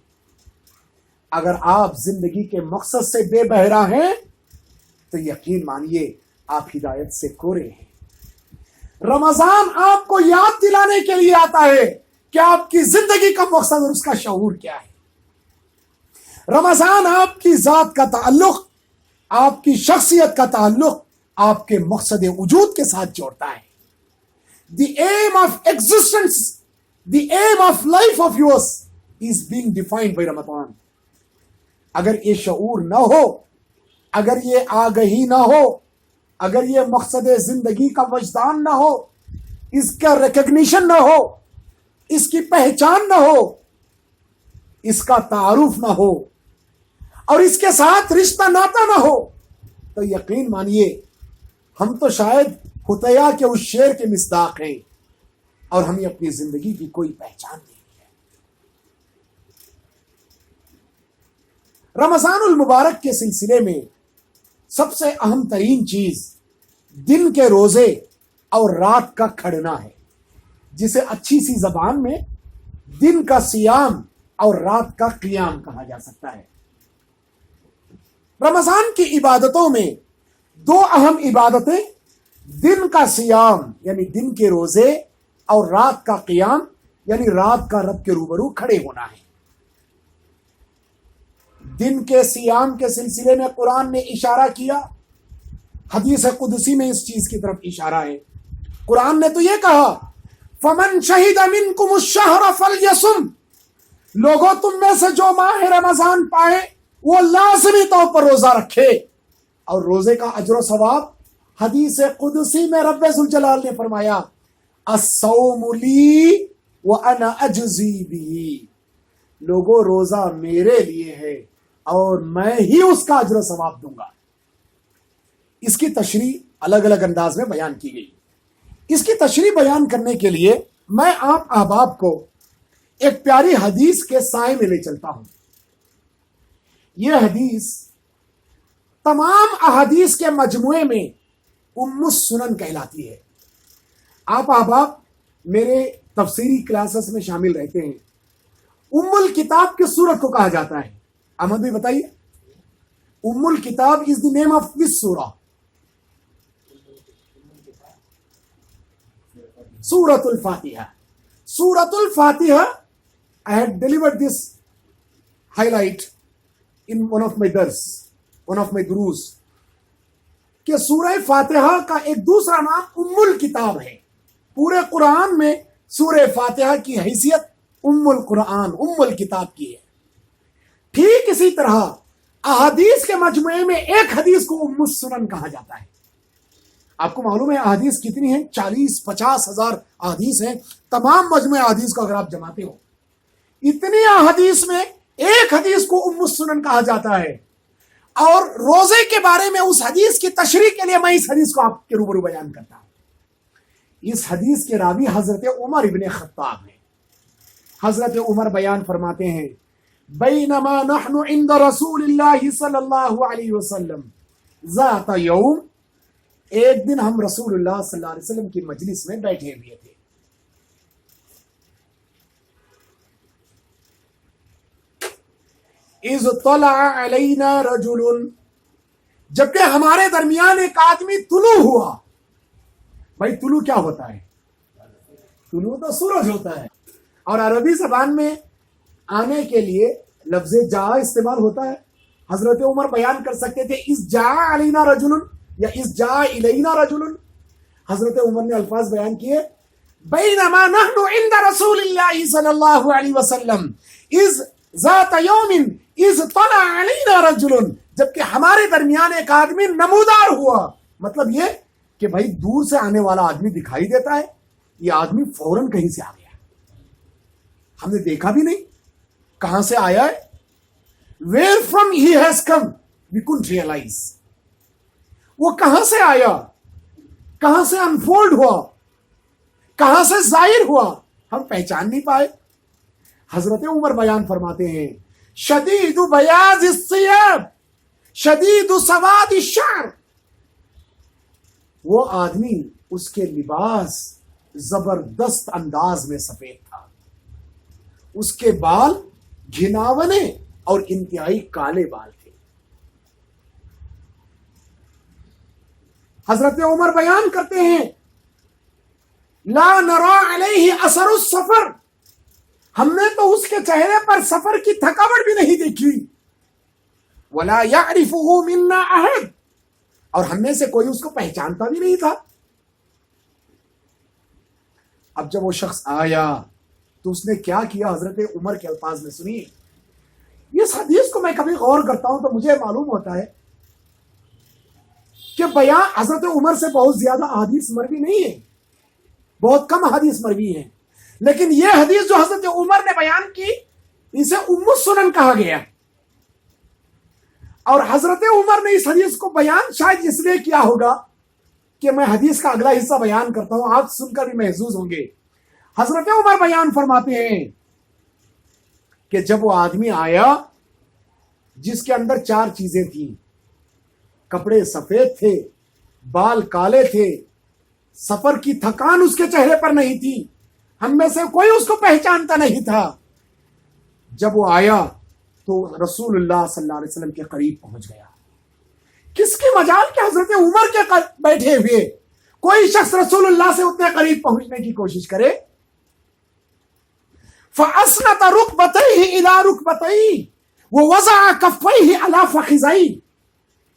S3: اگر آپ زندگی کے مقصد سے بے بہرا ہیں تو یقین مانیے آپ ہدایت سے کورے ہیں. رمضان آپ کو یاد دلانے کے لیے آتا ہے کہ آپ کی زندگی کا مقصد اور اس کا شعور کیا ہے. رمضان آپ کی ذات کا تعلق، آپ کی شخصیت کا تعلق آپ کے مقصد وجود کے ساتھ جوڑتا ہے. The aim of existence, the aim of life of yours is being defined by Ramzan. اگر یہ شعور نہ ہو، اگر یہ آگہی نہ ہو، اگر یہ مقصد زندگی کا وجدان نہ ہو، اس کا ریکگنیشن نہ ہو، اس کی پہچان نہ ہو، اس کا تعارف نہ ہو اور اس کے ساتھ رشتہ ناتا نہ ہو، تو یقین مانیے ہم تو شاید حطیہ کے اس شعر کے مصداق ہیں اور ہمیں اپنی زندگی کی کوئی پہچان نہیں ہے. رمضان المبارک کے سلسلے میں سب سے اہم ترین چیز دن کے روزے اور رات کا کھڑنا ہے، جسے اچھی سی زبان میں دن کا صیام اور رات کا قیام کہا جا سکتا ہے. رمضان کی عبادتوں میں دو اہم عبادتیں دن کا صیام یعنی دن کے روزے اور رات کا قیام یعنی رات کا رب کے روبرو کھڑے ہونا ہے. دن کے صیام کے سلسلے میں قرآن نے اشارہ کیا، حدیث قدسی میں اس چیز کی طرف اشارہ ہے. قرآن نے تو یہ کہا فمن شہد منکم الشہر فلیصم، لوگوں تم میں سے جو ماہ رمضان پائے وہ لازمی طور پر روزہ رکھے. اور روزے کا اجر و ثواب حدیث قدسی میں رب ذوالجلال نے فرمایا الصوم لی وانا اجزی بھی، لوگوں روزہ میرے لیے ہے اور میں ہی اس کا اجر و ثواب دوں گا. اس کی تشریح الگ الگ انداز میں بیان کی گئی. اس کی تشریح بیان کرنے کے لیے میں آپ احباب کو ایک پیاری حدیث کے سائے میں لے چلتا ہوں. یہ حدیث تمام احادیث کے مجموعے میں ام السنن کہلاتی ہے. آپ احباب میرے تفسیری کلاسز میں شامل رہتے ہیں. ام الکتاب کس سورت کو کہا جاتا ہے؟ احمد بھائی بتائیے. ام الکتاب از دی نیم آف دس سورہ. سورت الفاتحہ. سورت الفاتحہ I had delivered this highlight in one of my dars, one of my duruus, کہ سورہ فاتحہ کا ایک دوسرا نام ام الکتاب ہے. پورے قرآن میں سورہ فاتحہ کی حیثیت ام القرآن، ام الکتاب کی ہے. ٹھیک اسی طرح احادیث کے مجموعے میں ایک حدیث کو ام السنن کہا جاتا ہے. آپ کو معلوم ہے احادیث کتنی ہیں؟ 40-50 ہزار احادیث ہیں. تمام مجموعہ احادیث کو اگر آپ جماتے ہو، اتنی احادیث میں ایک حدیث کو ام السنن کہا جاتا ہے. اور روزے کے بارے میں اس حدیث کی تشریح کے لیے میں اس حدیث کو آپ کے روبرو بیان کرتا ہوں. اس حدیث کے راوی حضرت عمر ابن خطاب ہیں. حضرت عمر بیان فرماتے ہیں بینما نحن عند رسول اللہ صلی اللہ علیہ وسلم ذات یوم، ایک دن ہم رسول اللہ صلی اللہ علیہ وسلم کی مجلس میں بیٹھے ہوئے تھے. اذ طلع علینا رجل، جبکہ ہمارے درمیان ایک آدمی طلوع ہوا. بھائی طلوع کیا ہوتا ہے؟ طلوع تو سورج ہوتا ہے. اور عربی زبان میں آنے کے لیے لفظ جا استعمال ہوتا ہے. حضرت عمر بیان کر سکتے تھے اذ جاء علینا رجل یا اذ جاء الینا رجل. حضرت عمر نے الفاظ بیان کیے بینما نحن عند رسول اللہ صلی اللہ علیہ وسلم اذ ذات یوم اذ طلع علینا رجل، جبکہ ہمارے درمیان ایک آدمی نمودار ہوا. مطلب یہ کہ بھائی دور سے آنے والا آدمی دکھائی دیتا ہے، یہ آدمی فوراً کہیں سے آ گیا، ہم نے دیکھا بھی نہیں کہاں سے آیا ہے. where from he has come we couldn't realize. وہ کہاں سے آیا، کہاں سے انفولڈ ہوا، کہاں سے ظاہر ہوا، ہم پہچان نہیں پائے. حضرت عمر بیان فرماتے ہیں شدید بیاض الثیاب شدید سواد الشعر، وہ آدمی اس کے لباس زبردست انداز میں سفید تھا، اس کے بال گھناونے اور انتہائی کالے بال تھے. حضرت عمر بیان کرتے ہیں لا نرى علیہ اثر السفر، ہم نے تو اس کے چہرے پر سفر کی تھکاوٹ بھی نہیں دیکھی. ولا يعرفه منا احد، اور ہم میں سے کوئی اس کو پہچانتا بھی نہیں تھا. اب جب وہ شخص آیا تو اس نے کیا کیا؟ حضرت عمر کے الفاظ میں سنیے. اس حدیث کو میں کبھی غور کرتا ہوں تو مجھے معلوم ہوتا ہے کہ بیان حضرت عمر سے بہت زیادہ احادیث مروی نہیں ہے، بہت کم احادیث مروی ہیں، لیکن یہ حدیث جو حضرت عمر نے بیان کی اسے ام السنن کہا گیا. اور حضرت عمر نے اس حدیث کو بیان شاید اس لیے کیا ہوگا کہ میں حدیث کا اگلا حصہ بیان کرتا ہوں، آپ سن کر بھی محظوظ ہوں گے. حضرت عمر بیان فرماتے ہیں کہ جب وہ آدمی آیا جس کے اندر 4 چیزیں تھیں، کپڑے سفید تھے، بال کالے تھے، سفر کی تھکان اس کے چہرے پر نہیں تھی، ہم میں سے کوئی اس کو پہچانتا نہیں تھا. جب وہ آیا تو رسول اللہ صلی اللہ علیہ وسلم کے قریب پہنچ گیا. کس کی مجال کے حضرت عمر کے بیٹھے ہوئے کوئی شخص رسول اللہ سے اتنے قریب پہنچنے کی کوشش کرے. فَأَسْنَتَ رُكْبَتَيْهِ إِلَىٰ رُكْبَتَيْهِ وَوَضَعَ كَفَّيْهِ عَلَىٰ فَخِذَيْهِ.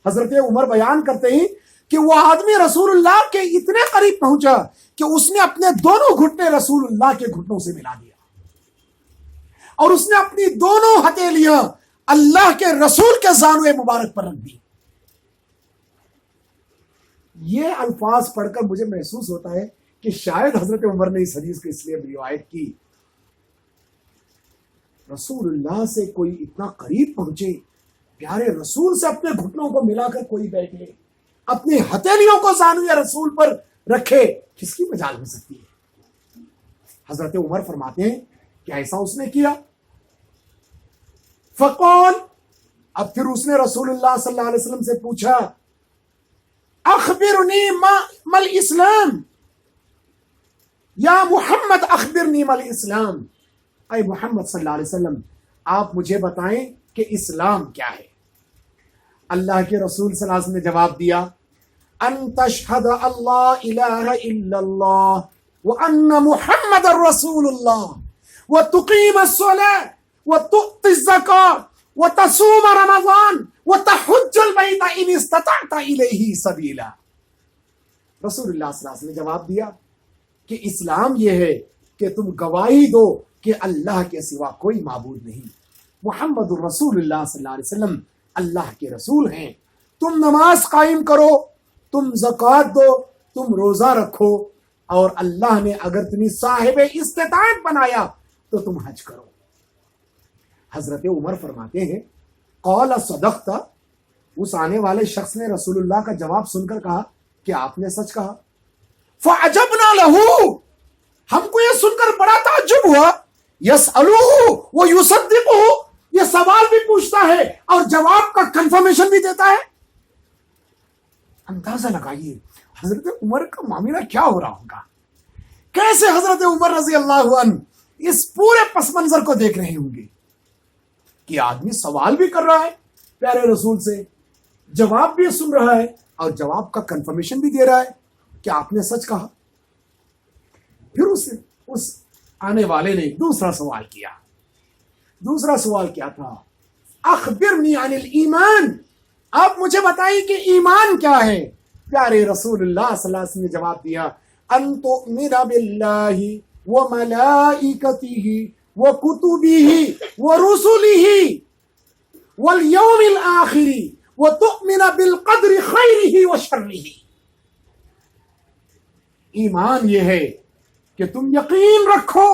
S3: حضرت عمر بیان کرتے ہیں کہ وہ آدمی رسول اللہ کے اتنے قریب پہنچا کہ اس نے اپنے دونوں گھٹنے رسول اللہ کے گھٹنوں سے ملا دیا اور اس نے اپنی دونوں ہتھیلیاں اللہ کے رسول کے زانوئے مبارک پر رکھ دی. یہ الفاظ پڑھ کر مجھے محسوس ہوتا ہے کہ شاید حضرت عمر نے اس حدیث کو اس لیے روایت کی، رسول اللہ سے کوئی اتنا قریب پہنچے، پیارے رسول سے اپنے گھٹنوں کو ملا کر کوئی بیٹھے، اپنی ہتھیلیوں کو زانوئے رسول پر رکھے، کس کی مجال ہو سکتی ہے؟ حضرت عمر فرماتے ہیں کہ ایسا اس نے کیا. فقال، اب پھر اس نے رسول اللہ صلی اللہ علیہ وسلم سے پوچھا، اخبرنی ما الاسلام، یا محمد اخبرنی ما الاسلام، اے محمد صلی اللہ علیہ وسلم آپ مجھے بتائیں کہ اسلام کیا ہے. اللہ کے رسول صلی اللہ علیہ وسلم نے جواب دیا، ان تشہد اللہ الہ الا اللہ وان محمد رسول اللہ وتقیم الصلاة وتؤتی الزکاة وتصوم رمضان وتحج البیت ان استطعت الیہ سبیلا. رسول اللہ صلی اللہ علیہ وسلم نے جواب دیا کہ اسلام یہ ہے کہ تم گواہی دو کہ اللہ کے سوا کوئی معبود نہیں، محمد الرسول اللہ صلی اللہ علیہ وسلم اللہ کے رسول ہیں، تم نماز قائم کرو، تم زکوٰۃ دو، تم روزہ رکھو، اور اللہ نے اگر تمہیں صاحب استطاعت بنایا تو تم حج کرو. حضرت عمر فرماتے ہیں، قال صدقت، اس آنے والے شخص نے رسول اللہ کا جواب سن کر کہا کہ آپ نے سچ کہا. فعجبنا لہ، ہم کو یہ سن کر بڑا تعجب ہوا. یسألہ و یصدقہ، یہ سوال بھی پوچھتا ہے اور جواب کا کنفرمیشن بھی دیتا ہے. اندازہ لگائیے حضرت عمر کا معاملہ کیا ہو رہا ہوگا، کیسے حضرت عمر رضی اللہ عنہ اس پورے پس منظر کو دیکھ رہے ہوں گے کہ آدمی سوال بھی کر رہا ہے پیارے رسول سے، جواب بھی سن رہا ہے اور جواب کا کنفرمیشن بھی دے رہا ہے کہ آپ نے سچ کہا. پھر اس آنے والے نے دوسرا سوال کیا. دوسرا سوال کیا تھا؟ اخبرنی عن الایمان، آپ مجھے بتائیں کہ ایمان کیا ہے. پیارے رسول اللہ صلی اللہ علیہ وسلم نے جواب دیا، ان تؤمن باللہ وملائکتہ وکتبہ ورسلہ والیوم الآخر وتؤمن بالقدر خیرہ وشرہ. ایمان یہ ہے کہ تم یقین رکھو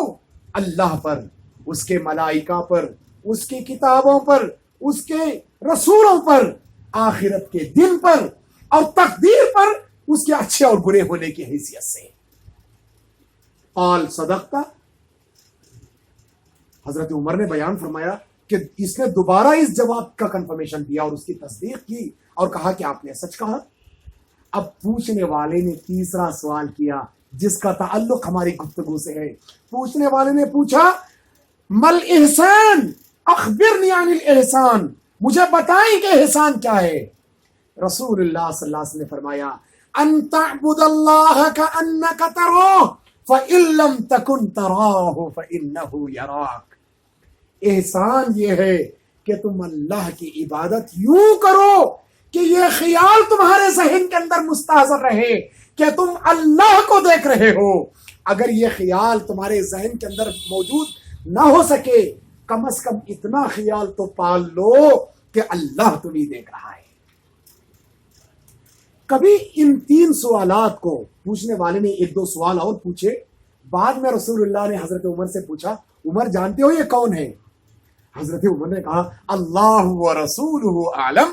S3: اللہ پر، اس کے ملائکہ پر، اس کی کتابوں پر، اس کے رسولوں پر، آخرت کے دن پر اور تقدیر پر اس کے اچھے اور برے ہونے کی حیثیت سے. قال صدقت، حضرت عمر نے بیان فرمایا کہ اس نے دوبارہ اس جواب کا کنفرمیشن دیا اور اس کی تصدیق کی اور کہا کہ آپ نے سچ کہا. اب پوچھنے والے نے تیسرا سوال کیا جس کا تعلق ہماری گفتگو سے ہے. پوچھنے والے نے پوچھا، مل احسان، اخبرنی عن الاحسان، مجھے بتائیں کہ احسان کیا ہے. رسول اللہ صلی اللہ علیہ وسلم نے فرمایا، ان تعبد اللہ کأنک تراہ فإن لم تکن تراہ فإنہ یراک. احسان یہ ہے کہ تم اللہ کی عبادت یوں کرو کہ یہ خیال تمہارے ذہن کے اندر مستحضر رہے کہ تم اللہ کو دیکھ رہے ہو. اگر یہ خیال تمہارے ذہن کے اندر موجود نہ ہو سکے، کم از کم اتنا خیال تو پال لو کہ اللہ تمہیں دیکھ رہا ہے. کبھی ان تین سوالات کو پوچھنے والے نے ایک دو سوال اور پوچھے. بعد میں رسول اللہ نے حضرت عمر سے پوچھا، عمر جانتے ہو یہ کون ہے؟ حضرت عمر نے کہا، اللہ و رسولہ اعلم،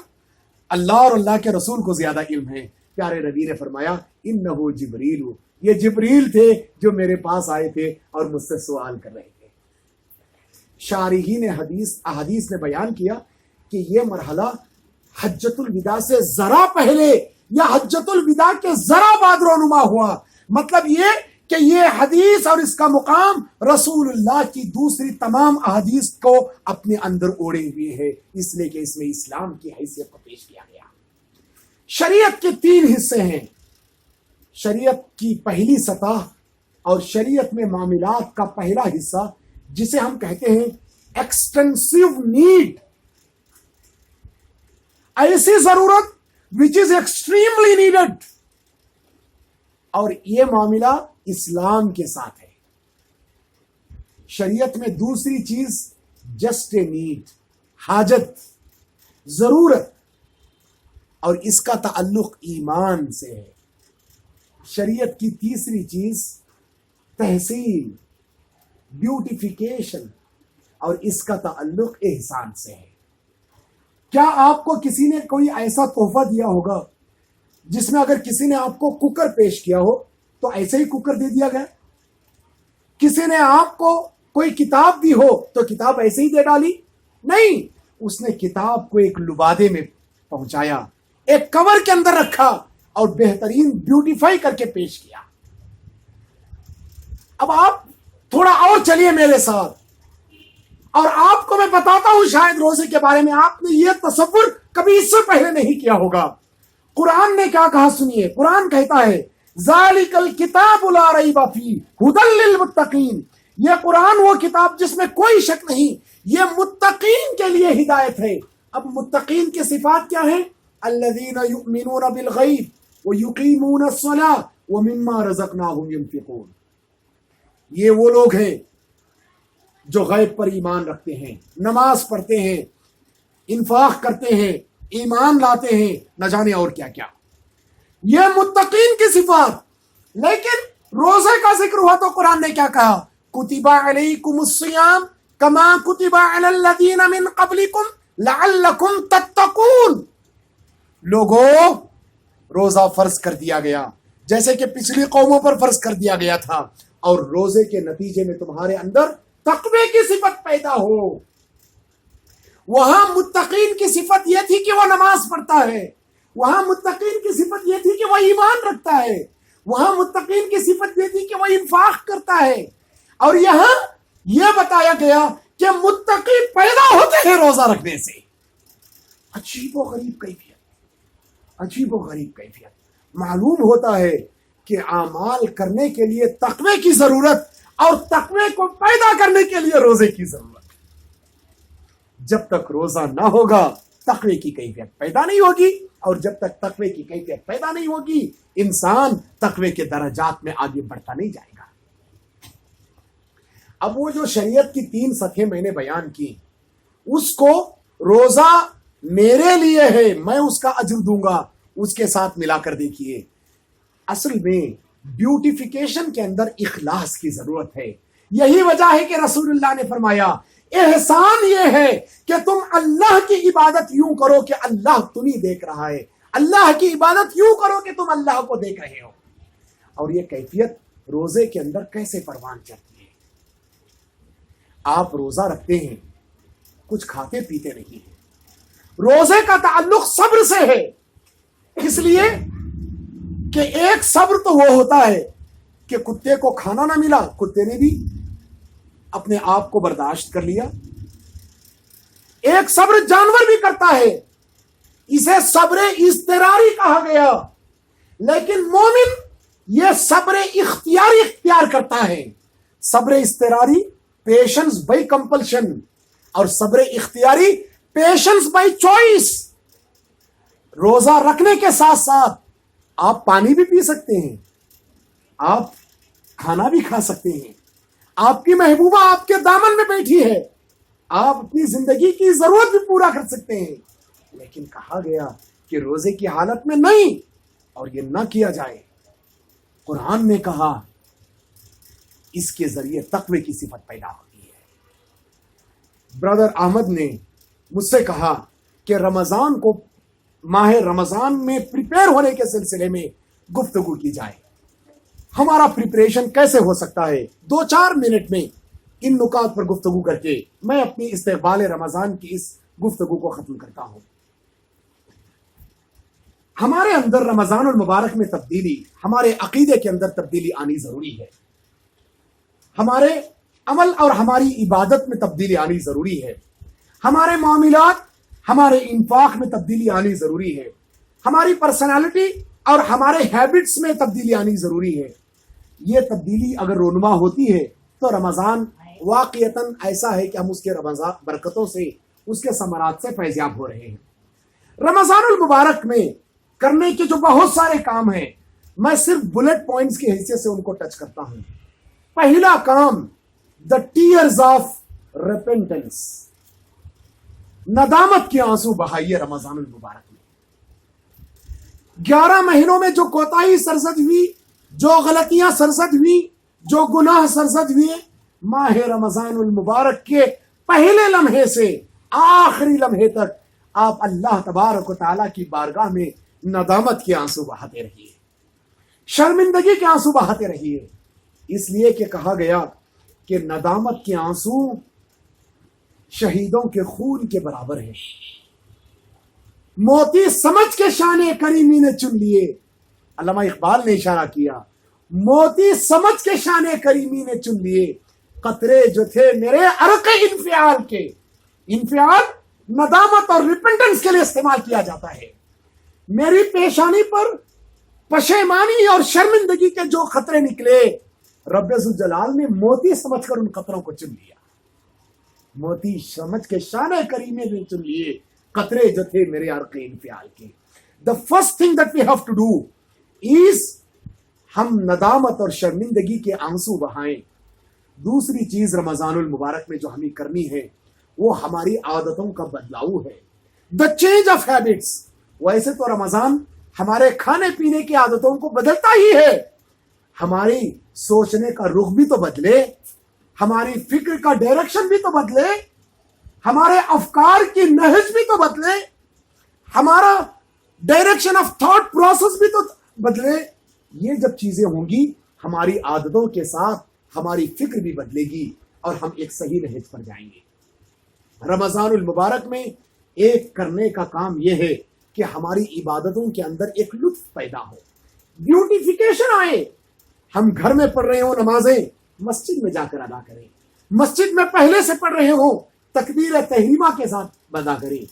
S3: اللہ اور اللہ کے رسول کو زیادہ علم ہے. پیارے نبی نے فرمایا، انہ جبریل، یہ جبریل تھے جو میرے پاس آئے تھے اور مجھ سے سوال کر رہے تھے. شارحین احادیث نے بیان کیا کہ یہ مرحلہ حجۃ الوداع سے ذرا پہلے یا حجۃ الوداع کے ذرا بعد رونما ہوا. مطلب یہ کہ یہ حدیث اور اس کا مقام رسول اللہ کی دوسری تمام احادیث کو اپنے اندر اوڑے ہوئے ہے، اس لیے کہ اس میں اسلام کی حیثیت کو پیش کیا گیا. شریعت کے تین حصے ہیں. شریعت کی پہلی سطح اور شریعت میں معاملات کا پہلا حصہ جسے ہم کہتے ہیں ایکسٹینسو نیڈ، ایسی ضرورت which is extremely needed. اور یہ معاملہ اسلام کے ساتھ ہے. شریعت میں دوسری چیز جسٹ اے نیڈ، حاجت، ضرورت، اور اس کا تعلق ایمان سے ہے. شریعت کی تیسری چیز تحسین، بیوٹیفیکیشن، اور اس کا تعلق احسان سے ہے. کیا آپ کو کسی نے کوئی ایسا تحفہ دیا ہوگا جس میں اگر کسی نے آپ کو کوکر پیش کیا ہو تو ایسے ہی کوکر دے دیا گیا؟ کسی نے آپ کو کوئی کتاب دی ہو تو کتاب ایسے ہی دے ڈالی؟ نہیں، اس نے کتاب کو ایک لبادے میں پہنچایا، ایک کور کے اندر رکھا اور بہترین بیوٹیفائی کر کے پیش کیا. اب آپ تھوڑا اور چلیے میرے ساتھ، اور آپ کو میں بتاتا ہوں شاید روزے کے بارے میں آپ نے یہ تصور کبھی اس سے پہلے نہیں کیا ہوگا. قرآن نے کیا کہا سنیے. قرآن کہتا ہے ذالک الکتاب لا ریب فیہ ھدی للمتقین. یہ قرآن وہ کتاب جس میں کوئی شک نہیں، یہ متقین کے لیے ہدایت ہے. اب متقین کی صفات کیا ہیں؟ الذین یؤمنون بالغیب ویقیمون الصلاۃ ومما رزقناہم ینفقون. یہ وہ لوگ ہیں جو غیب پر ایمان رکھتے ہیں، نماز پڑھتے ہیں، انفاق کرتے ہیں، ایمان لاتے ہیں، نہ جانے اور کیا کیا. یہ متقین کی صفات. لیکن روزے کا ذکر ہوا تو قرآن نے کیا کہا؟ کتب علیکم الصیام کما کتب علی الذین من قبلکم لعلکم تتقون. لوگوں، روزہ فرض کر دیا گیا جیسے کہ پچھلی قوموں پر فرض کر دیا گیا تھا، اور روزے کے نتیجے میں تمہارے اندر تقوی کی صفت پیدا ہو. وہاں متقین کی صفت یہ تھی کہ وہ نماز پڑھتا ہے، وہاں متقین کی صفت یہ تھی کہ وہ ایمان رکھتا ہے، وہاں متقین کی صفت یہ تھی کہ وہ انفاق کرتا ہے. اور یہاں یہ بتایا گیا کہ متقی پیدا ہوتے ہیں روزہ رکھنے سے. عجیب و غریب کیفیت، عجیب و غریب کیفیت. معلوم ہوتا ہے کہ اعمال کرنے کے لیے تقوی کی ضرورت اور تقوی کو پیدا کرنے کے لیے روزے کی ضرورت. جب تک روزہ نہ ہوگا تقوی کی کیفیت پیدا نہیں ہوگی، اور جب تک تقوی کی کیفیت پیدا نہیں ہوگی انسان تقوی کے درجات میں آگے بڑھتا نہیں جائے گا. اب وہ جو شریعت کی 3 سطحیں میں نے بیان کی، اس کو روزہ میرے لیے ہے، میں اس کا اجر دوں گا، اس کے ساتھ ملا کر دیکھیے. اصل میں بیوٹیفیکیشن کے اندر اخلاص کی ضرورت ہے. یہی وجہ ہے کہ رسول اللہ نے فرمایا احسان یہ ہے کہ تم اللہ کی عبادت یوں کرو کہ اللہ تمہیں دیکھ رہا ہے، اللہ کی عبادت یوں کرو کہ تم اللہ کو دیکھ رہے ہو. اور یہ کیفیت روزے کے اندر کیسے پروان چڑھتی ہے؟ آپ روزہ رکھتے ہیں، کچھ کھاتے پیتے نہیں ہیں. روزے کا تعلق صبر سے ہے، اس لیے کہ ایک صبر تو وہ ہوتا ہے کہ کتے کو کھانا نہ ملا، کتے نے بھی اپنے آپ کو برداشت کر لیا. ایک صبر جانور بھی کرتا ہے، اسے صبر اضطراری کہا گیا. لیکن مومن یہ صبر اختیاری اختیار کرتا ہے. صبر اضطراری پیشنس بائی کمپلشن، اور صبر اختیاری پیشنس بائی چوائس. روزہ رکھنے کے ساتھ ساتھ آپ پانی بھی پی سکتے ہیں، آپ کھانا بھی کھا سکتے ہیں، آپ کی محبوبہ آپ کے دامن میں بیٹھی ہے، آپ اپنی زندگی کی ضرورت بھی پورا کر سکتے ہیں. لیکن کہا گیا کہ روزے کی حالت میں نہیں، اور یہ نہ کیا جائے. قرآن نے کہا اس کے ذریعے تقوی کی صفت پیدا ہوتی ہے. برادر احمد نے مجھ سے کہا کہ رمضان کو، ماہ رمضان میں پریپیئر ہونے کے سلسلے میں گفتگو کی جائے. ہمارا پریپریشن کیسے ہو سکتا ہے؟ 2-4 منٹ میں ان نکات پر گفتگو کر کے میں اپنی استقبال رمضان کی اس گفتگو کو ختم کرتا ہوں. ہمارے اندر رمضان المبارک میں تبدیلی، ہمارے عقیدے کے اندر تبدیلی آنی ضروری ہے. ہمارے عمل اور ہماری عبادت میں تبدیلی آنی ضروری ہے. ہمارے معاملات، ہمارے انفاق میں تبدیلی آنی ضروری ہے. ہماری پرسنالٹی اور ہمارے ہیبٹس میں تبدیلی آنی ضروری ہے. یہ تبدیلی اگر رونما ہوتی ہے تو رمضان واقعتاً ایسا ہے کہ ہم اس کے رمضان برکتوں سے، اس کے ثمرات سے فیضیاب ہو رہے ہیں. رمضان المبارک میں کرنے کے جو بہت سارے کام ہیں، میں صرف بلٹ پوائنٹس کی حیثیت سے ان کو ٹچ کرتا ہوں. پہلا کام دا ٹیئرز آف ریپینٹنس، ندامت کے آنسو بہائیے رمضان المبارک میں. 11 مہینوں میں جو کوتاہی سرزد ہوئی، جو غلطیاں سرزد ہوئی، جو گناہ سرزد ہوئے، ماہ رمضان المبارک کے پہلے لمحے سے آخری لمحے تک آپ اللہ تبارک و تعالیٰ کی بارگاہ میں ندامت کے آنسو بہاتے رہیے، شرمندگی کے آنسو بہاتے رہیے. اس لیے کہ کہا گیا کہ ندامت کے آنسو شہیدوں کے خون کے برابر ہیں. موتی سمجھ کے شان کریمی نے چن لیے. علامہ اقبال نے اشارہ کیا، موتی سمجھ کے شان کریمی نے چن لیے، قطرے جو تھے میرے عرق انفعال کے. انفعال ندامت اور ریپنٹنس کے لیے استعمال کیا جاتا ہے. میری پیشانی پر پشیمانی اور شرمندگی کے جو خطرے نکلے، رب ذوالجلال نے موتی سمجھ کر ان قطروں کو چن لیا. موتی سمجھ کے شان کریمی نے چن لیے، قطرے جو تھے میرے عرق انفعال کے. The first thing that we have to do is ہم ندامت اور شرمندگی کے آنسو بہائیں. دوسری چیز رمضان المبارک میں جو ہمیں کرنی ہے وہ ہماری عادتوں کا بدلاؤ ہے. The change of habits. ویسے تو رمضان ہمارے کھانے پینے کی عادتوں کو بدلتا ہی ہے، ہماری سوچنے کا رخ بھی تو بدلے، ہماری فکر کا ڈائریکشن بھی تو بدلے، ہمارے افکار کی نہج بھی تو بدلے، ہمارا ڈائریکشن آف تھاٹ پروسیس بھی تو بدلے. یہ جب چیزیں ہوں گی ہماری عادتوں کے ساتھ ہماری فکر بھی بدلے گی اور ہم ایک صحیح نہج پر جائیں گے. رمضان المبارک میں ایک کرنے کا کام یہ ہے کہ ہماری عبادتوں کے اندر ایک لطف پیدا ہو، بیوٹیفیکیشن آئے. ہم گھر میں پڑھ رہے ہوں نمازیں، مسجد میں جا کر ادا کریں. مسجد میں پہلے سے پڑھ رہے ہوں، تکبیر تحریمہ کے ساتھ ادا کریں.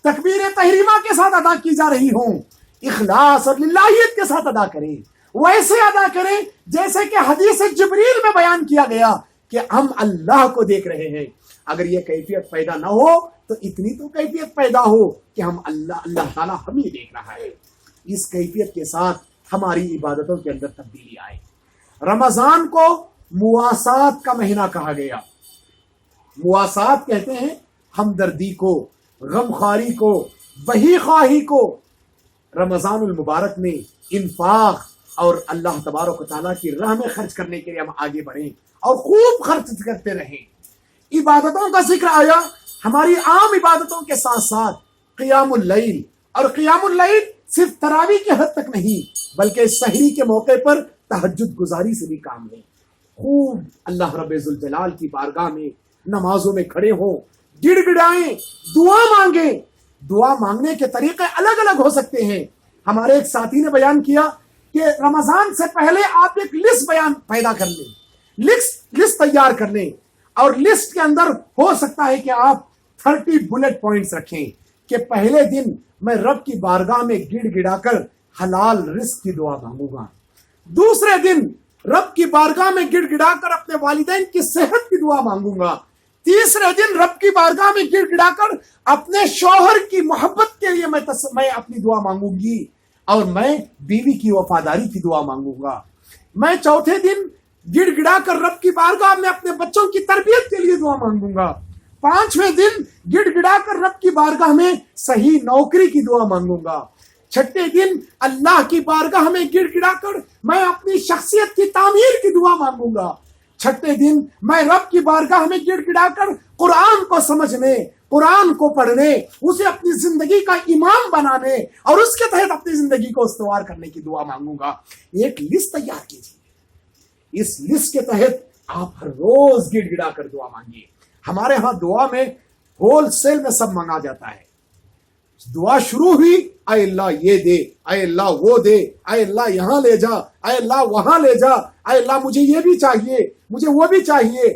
S3: تکبیر تحریمہ کے ساتھ ادا کی جا رہی ہوں، اخلاص اور للہیت کے ساتھ ادا کریں. ویسے ادا کریں جیسے کہ حدیث جبریل میں بیان کیا گیا کہ ہم اللہ کو دیکھ رہے ہیں. اگر یہ کیفیت پیدا نہ ہو تو اتنی تو کیفیت پیدا ہو کہ ہم اللہ تعالیٰ ہمیں دیکھ رہا ہے. اس کیفیت کے ساتھ ہماری عبادتوں کے اندر تبدیلی آئے. رمضان کو مواسات کا مہینہ کہا گیا. مواسات کہتے ہیں ہمدردی کو، غمخواری کو، وحی خواہی کو. رمضان المبارک میں انفاق اور اللہ تبارک و تعالیٰ کی راہ میں خرچ کرنے کے لیے ہم آگے بڑھیں اور خوب خرچ کرتے رہیں. عبادتوں کا ذکر آیا، ہماری عام عبادتوں کے ساتھ ساتھ قیام اللیل. اور قیام اللیل صرف تراویح کی حد تک نہیں بلکہ سحری کے موقع پر تہجد گزاری سے بھی کام لیں. خوب اللہ رب ذوالجلال کی بارگاہ میں نمازوں میں کھڑے ہوں، گڑ گڑائیں، دعا مانگیں. دعا مانگنے کے طریقے الگ الگ ہو سکتے ہیں. ہمارے ایک ساتھی نے بیان کیا کہ رمضان سے پہلے آپ ایک لسٹ پیدا کر لیں، لسٹ تیار کر لیں، اور لسٹ کے اندر ہو سکتا ہے کہ آپ 30 بلٹ پوائنٹس رکھیں کہ پہلے دن میں رب کی بارگاہ میں گڑ گڑا کر حلال رزق کی دعا مانگوں گا. دوسرے دن رب کی بارگاہ میں گڑ گڑا کر اپنے والدین کی صحت کی دعا مانگوں گا. تیسرے دن رب کی بارگاہ میں گڑ گڑا کر اپنے شوہر کی محبت کے لیے میں اپنی دعا مانگوں گی، اور میں بیوی کی وفاداری کی دعا مانگوں گا. میں چوتھے دن گڑ گڑا کر رب کی بارگاہ میں اپنے بچوں کی تربیت کے لیے دعا مانگوں گا. پانچویں دن گڑ گڑا کر رب کی بارگاہ میں صحیح نوکری کی دعا مانگوں گا. چھٹے دن اللہ کی بارگاہ میں گڑ گڑا کر میں اپنی شخصیت کی تعمیر کی دعا مانگوں گا. چھٹے دن میں رب کی بارگاہ میں گڑ گڑا کر قرآن کو سمجھنے، قرآن کو پڑھنے، اسے اپنی زندگی کا امام بنانے اور اس کے تحت اپنی زندگی کو استوار کرنے کی دعا مانگوں گا. ایک لسٹ تیار کیجیے. اس لسٹ کے تحت آپ ہر روز گڑ گڑا کر دعا مانگیے. ہمارے ہاں دعا میں ہول سیل میں سب مانگا جاتا ہے. دعا شروع ہوئی، اے اللہ یہ دے، اے اللہ وہ دے، اے اللہ یہاں لے جا، اے اللہ وہاں لے جا، اے اللہ مجھے یہ بھی چاہیے، مجھے وہ بھی چاہیے.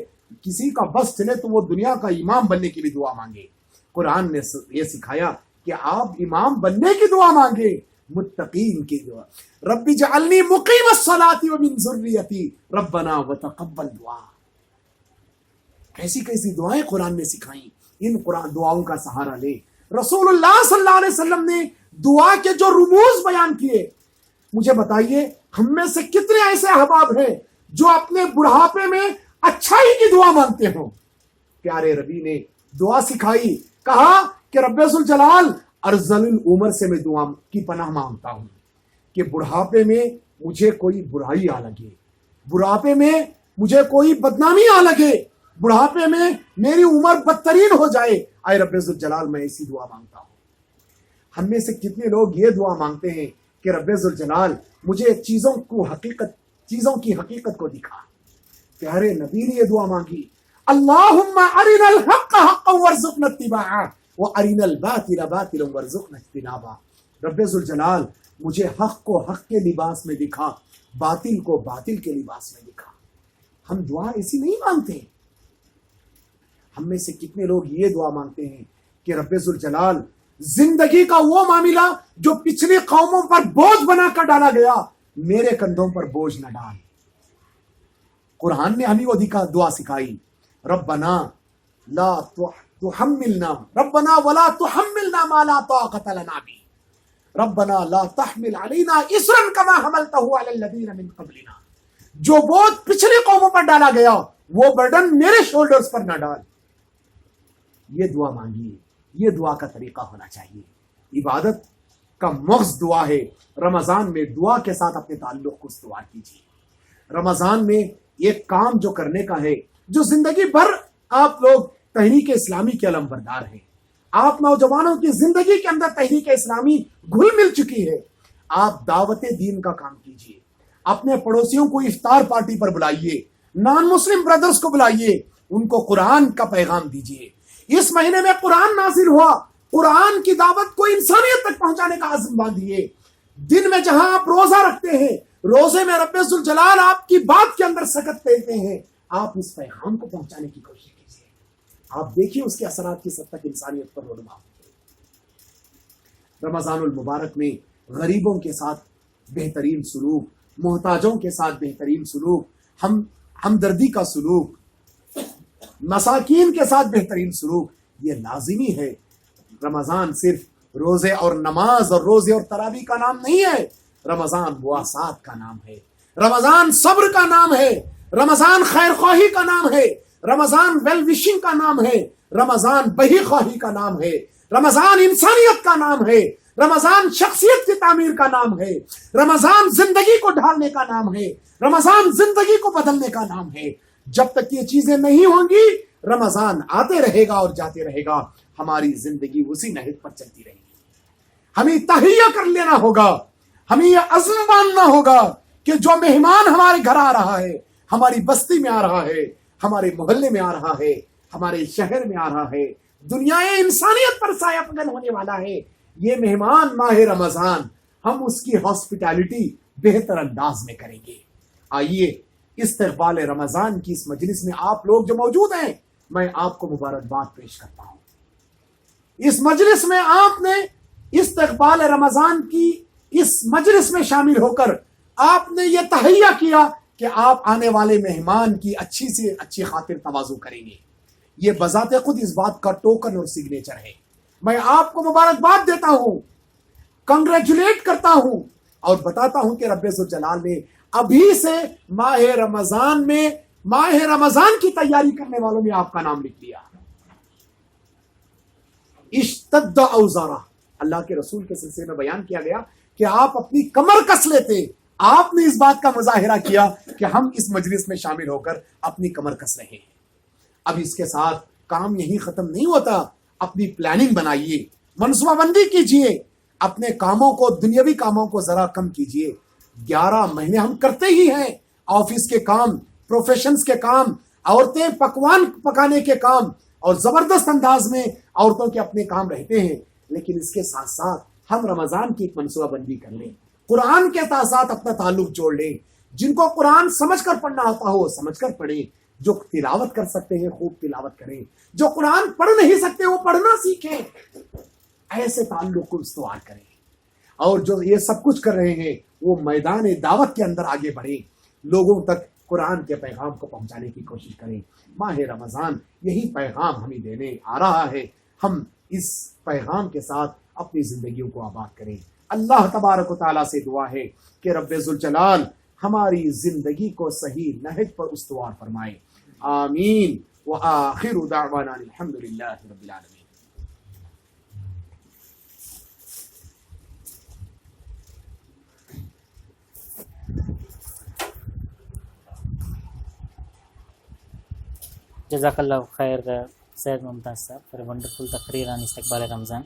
S3: کسی کا بس چلے تو وہ دنیا کا امام بننے کی بھی دعا مانگے. قرآن نے یہ سکھایا کہ آپ امام بننے کی دعا مانگے، متقین کی دعا. رب اجعلنی مقیم الصلاۃ ومن ذریتی ربنا وتقبل دعا. کیسی کیسی دعائیں قرآن نے سکھائیں. ان قرآن دعاؤں کا سہارا لے. رسول اللہ صلی اللہ علیہ وسلم نے دعا کے جو رموز بیان کیے، مجھے بتائیے ہم میں سے کتنے ایسے احباب ہیں جو اپنے بڑھاپے میں اچھائی کی دعا مانگتے ہوں؟ پیارے ربی نے دعا سکھائی، کہا کہ رب ذوالجلال ارذل العمر سے میں دعا کی پناہ مانگتا ہوں کہ بڑھاپے میں مجھے کوئی برائی آ لگے، بڑھاپے میں مجھے کوئی بدنامی آ لگے، بڑھاپے میں میری عمر بدترین ہو جائے، اے رب ذوالجلال میں ایسی دعا مانگتا ہوں۔ ہم میں سے کتنے لوگ یہ دعا مانگتے ہیں کہ رب ذوالجلال مجھے چیزوں کی حقیقت کو دکھا؟ پیارے نبی نے یہ دعا مانگی، اللہم ارنا الحق حقا وارزقنا اتباعہ وارنا الباطل باطلا وارزقنا اجتنابہ۔ رب ذوالجلال مجھے حق کو حق کے لباس میں دکھا، باطل کو باطل کے لباس میں دکھا۔ ہم دعا ایسی نہیں مانگتے۔ ہم میں سے کتنے لوگ یہ دعا مانگتے ہیں کہ رب ذوالجلال زندگی کا وہ معاملہ جو پچھلی قوموں پر بوجھ بنا کر ڈالا گیا، میرے کندھوں پر بوجھ نہ ڈال۔ قرآن نے ہمیں وہ دعا سکھائی، ربنا لا تحملنا ربنا ولا تحملنا ما لا طاقت لنا به ربنا لا تحمل علينا اصرا كما حملته على الذين من قبلنا۔ جو بوجھ پچھلی قوموں پر ڈالا گیا وہ برڈن میرے شولڈرز پر نہ ڈال۔ یہ دعا مانگیے، یہ دعا کا طریقہ ہونا چاہیے۔ عبادت کا مغز دعا ہے۔ رمضان میں دعا کے ساتھ اپنے تعلق کو استوار کیجیے۔ رمضان میں ایک کام جو کرنے کا ہے، جو زندگی بھر آپ لوگ تحریک اسلامی کے علم بردار ہیں، آپ نوجوانوں کی زندگی کے اندر تحریک اسلامی گھل مل چکی ہے، آپ دعوت دین کا کام کیجیے۔ اپنے پڑوسیوں کو افطار پارٹی پر بلائیے، نان مسلم برادرز کو بلائیے، ان کو قرآن کا پیغام دیجیے۔ اس مہینے میں قرآن نازل ہوا، قرآن کی دعوت کو انسانیت تک پہنچانے کا عزم باندھیے۔ دن میں جہاں آپ روزہ رکھتے ہیں، روزے میں رب ذوالجلال آپ کی بات کے اندر سکت دیتے ہیں، آپ اس پیغام کو پہنچانے کی کوشش کیجیے۔ آپ دیکھیے اس کے اثرات کس حد تک انسانیت پر رونما ہوتے ہیں۔ رمضان المبارک میں غریبوں کے ساتھ بہترین سلوک، محتاجوں کے ساتھ بہترین سلوک، ہمدردی کا سلوک، مساکین کے ساتھ بہترین سلوک، یہ لازمی ہے۔ رمضان صرف روزے اور نماز اور روزے اور تراویح کا نام نہیں ہے، رمضان مواسات کا نام ہے، رمضان صبر کا نام ہے، رمضان خیر خواہی کا نام ہے، رمضان ویل وشنگ کا نام ہے، رمضان بہی خواہی کا نام ہے، رمضان انسانیت کا نام ہے، رمضان شخصیت کی تعمیر کا نام ہے، رمضان زندگی کو ڈھالنے کا نام ہے، رمضان زندگی کو بدلنے کا نام ہے۔ جب تک یہ چیزیں نہیں ہوں گی، رمضان آتے رہے گا اور جاتے رہے گا، ہماری زندگی اسی نہج پر چلتی رہے گی۔ ہمیں تہیہ کر لینا ہوگا، ہمیں یہ عزم باندھنا ہوگا کہ جو مہمان ہمارے گھر آ رہا ہے، ہماری بستی میں آ رہا ہے، ہمارے محلے میں آ رہا ہے، ہمارے شہر میں آ رہا ہے، دنیا انسانیت پر سایہ پگن ہونے والا ہے، یہ مہمان ماہ رمضان، ہم اس کی ہاسپٹیلٹی بہتر انداز میں کریں گے۔ آئیے استقبال رمضان کی اس مجلس میں آپ لوگ جو موجود ہیں، میں آپ کو مبارکباد پیش کرتا ہوں۔ اس مجلس میں آپ نے استقبال رمضان کی اس مجلس میں شامل ہو کر آپ نے یہ تہیہ کیا کہ آپ آنے والے مہمان کی اچھی سے اچھی خاطر تواضع کریں گے۔ یہ بذات خود اس بات کا ٹوکن اور سگنیچر ہے۔ میں آپ کو مبارکباد دیتا ہوں، کنگریچولیٹ کرتا ہوں اور بتاتا ہوں کہ رب ذوالجلال نے ابھی سے ماہ رمضان کی تیاری کرنے والوں میں آپ کا نام لکھ دیا۔ اشتد اوزارہ، اللہ کے رسول کے سلسلے میں بیان کیا گیا کہ آپ اپنی کمر کس لیتے۔ آپ نے اس بات کا مظاہرہ کیا کہ ہم اس مجلس میں شامل ہو کر اپنی کمر کس رہے ہیں۔ اب اس کے ساتھ کام یہی ختم نہیں ہوتا، اپنی پلاننگ بنائیے، منصوبہ بندی کیجئے، اپنے کاموں کو، دنیاوی کاموں کو ذرا کم کیجئے۔ 11 مہینے ہم کرتے ہی ہیں، آفس کے کام، پروفیشنز کے کام، عورتیں پکوان پکانے کے کام، اور زبردست انداز میں عورتوں کے اپنے کام رہتے ہیں، لیکن اس کے ساتھ ساتھ ہم رمضان کی ایک منصوبہ بندی کر لیں، قرآن کے ساتھ اپنا تعلق جوڑ لیں۔ جن کو قرآن سمجھ کر پڑھنا آتا ہو سمجھ کر پڑھیں، جو تلاوت کر سکتے ہیں خوب تلاوت کریں، جو قرآن پڑھ نہیں سکتے وہ پڑھنا سیکھیں، ایسے تعلق کو استوار کریں۔ اور جو یہ سب کچھ کر رہے ہیں وہ میدان دعوت کے اندر آگے بڑھیں، لوگوں تک قرآن کے پیغام کو پہنچانے کی کوشش کریں۔ ماہ رمضان یہی پیغام ہمیں دینے آ رہا ہے، ہم اس پیغام کے ساتھ اپنی زندگیوں کو آباد کریں۔ اللہ تبارک و تعالیٰ سے دعا ہے کہ رب ذوالجلال ہماری زندگی کو صحیح نہج پر استوار فرمائے. آمین. وآخر دعوانا الحمدللہ رب العالمین.
S1: جزاک اللہ خیر سید ممتاز صاحب for a wonderful تقریر on استقبال رمضان.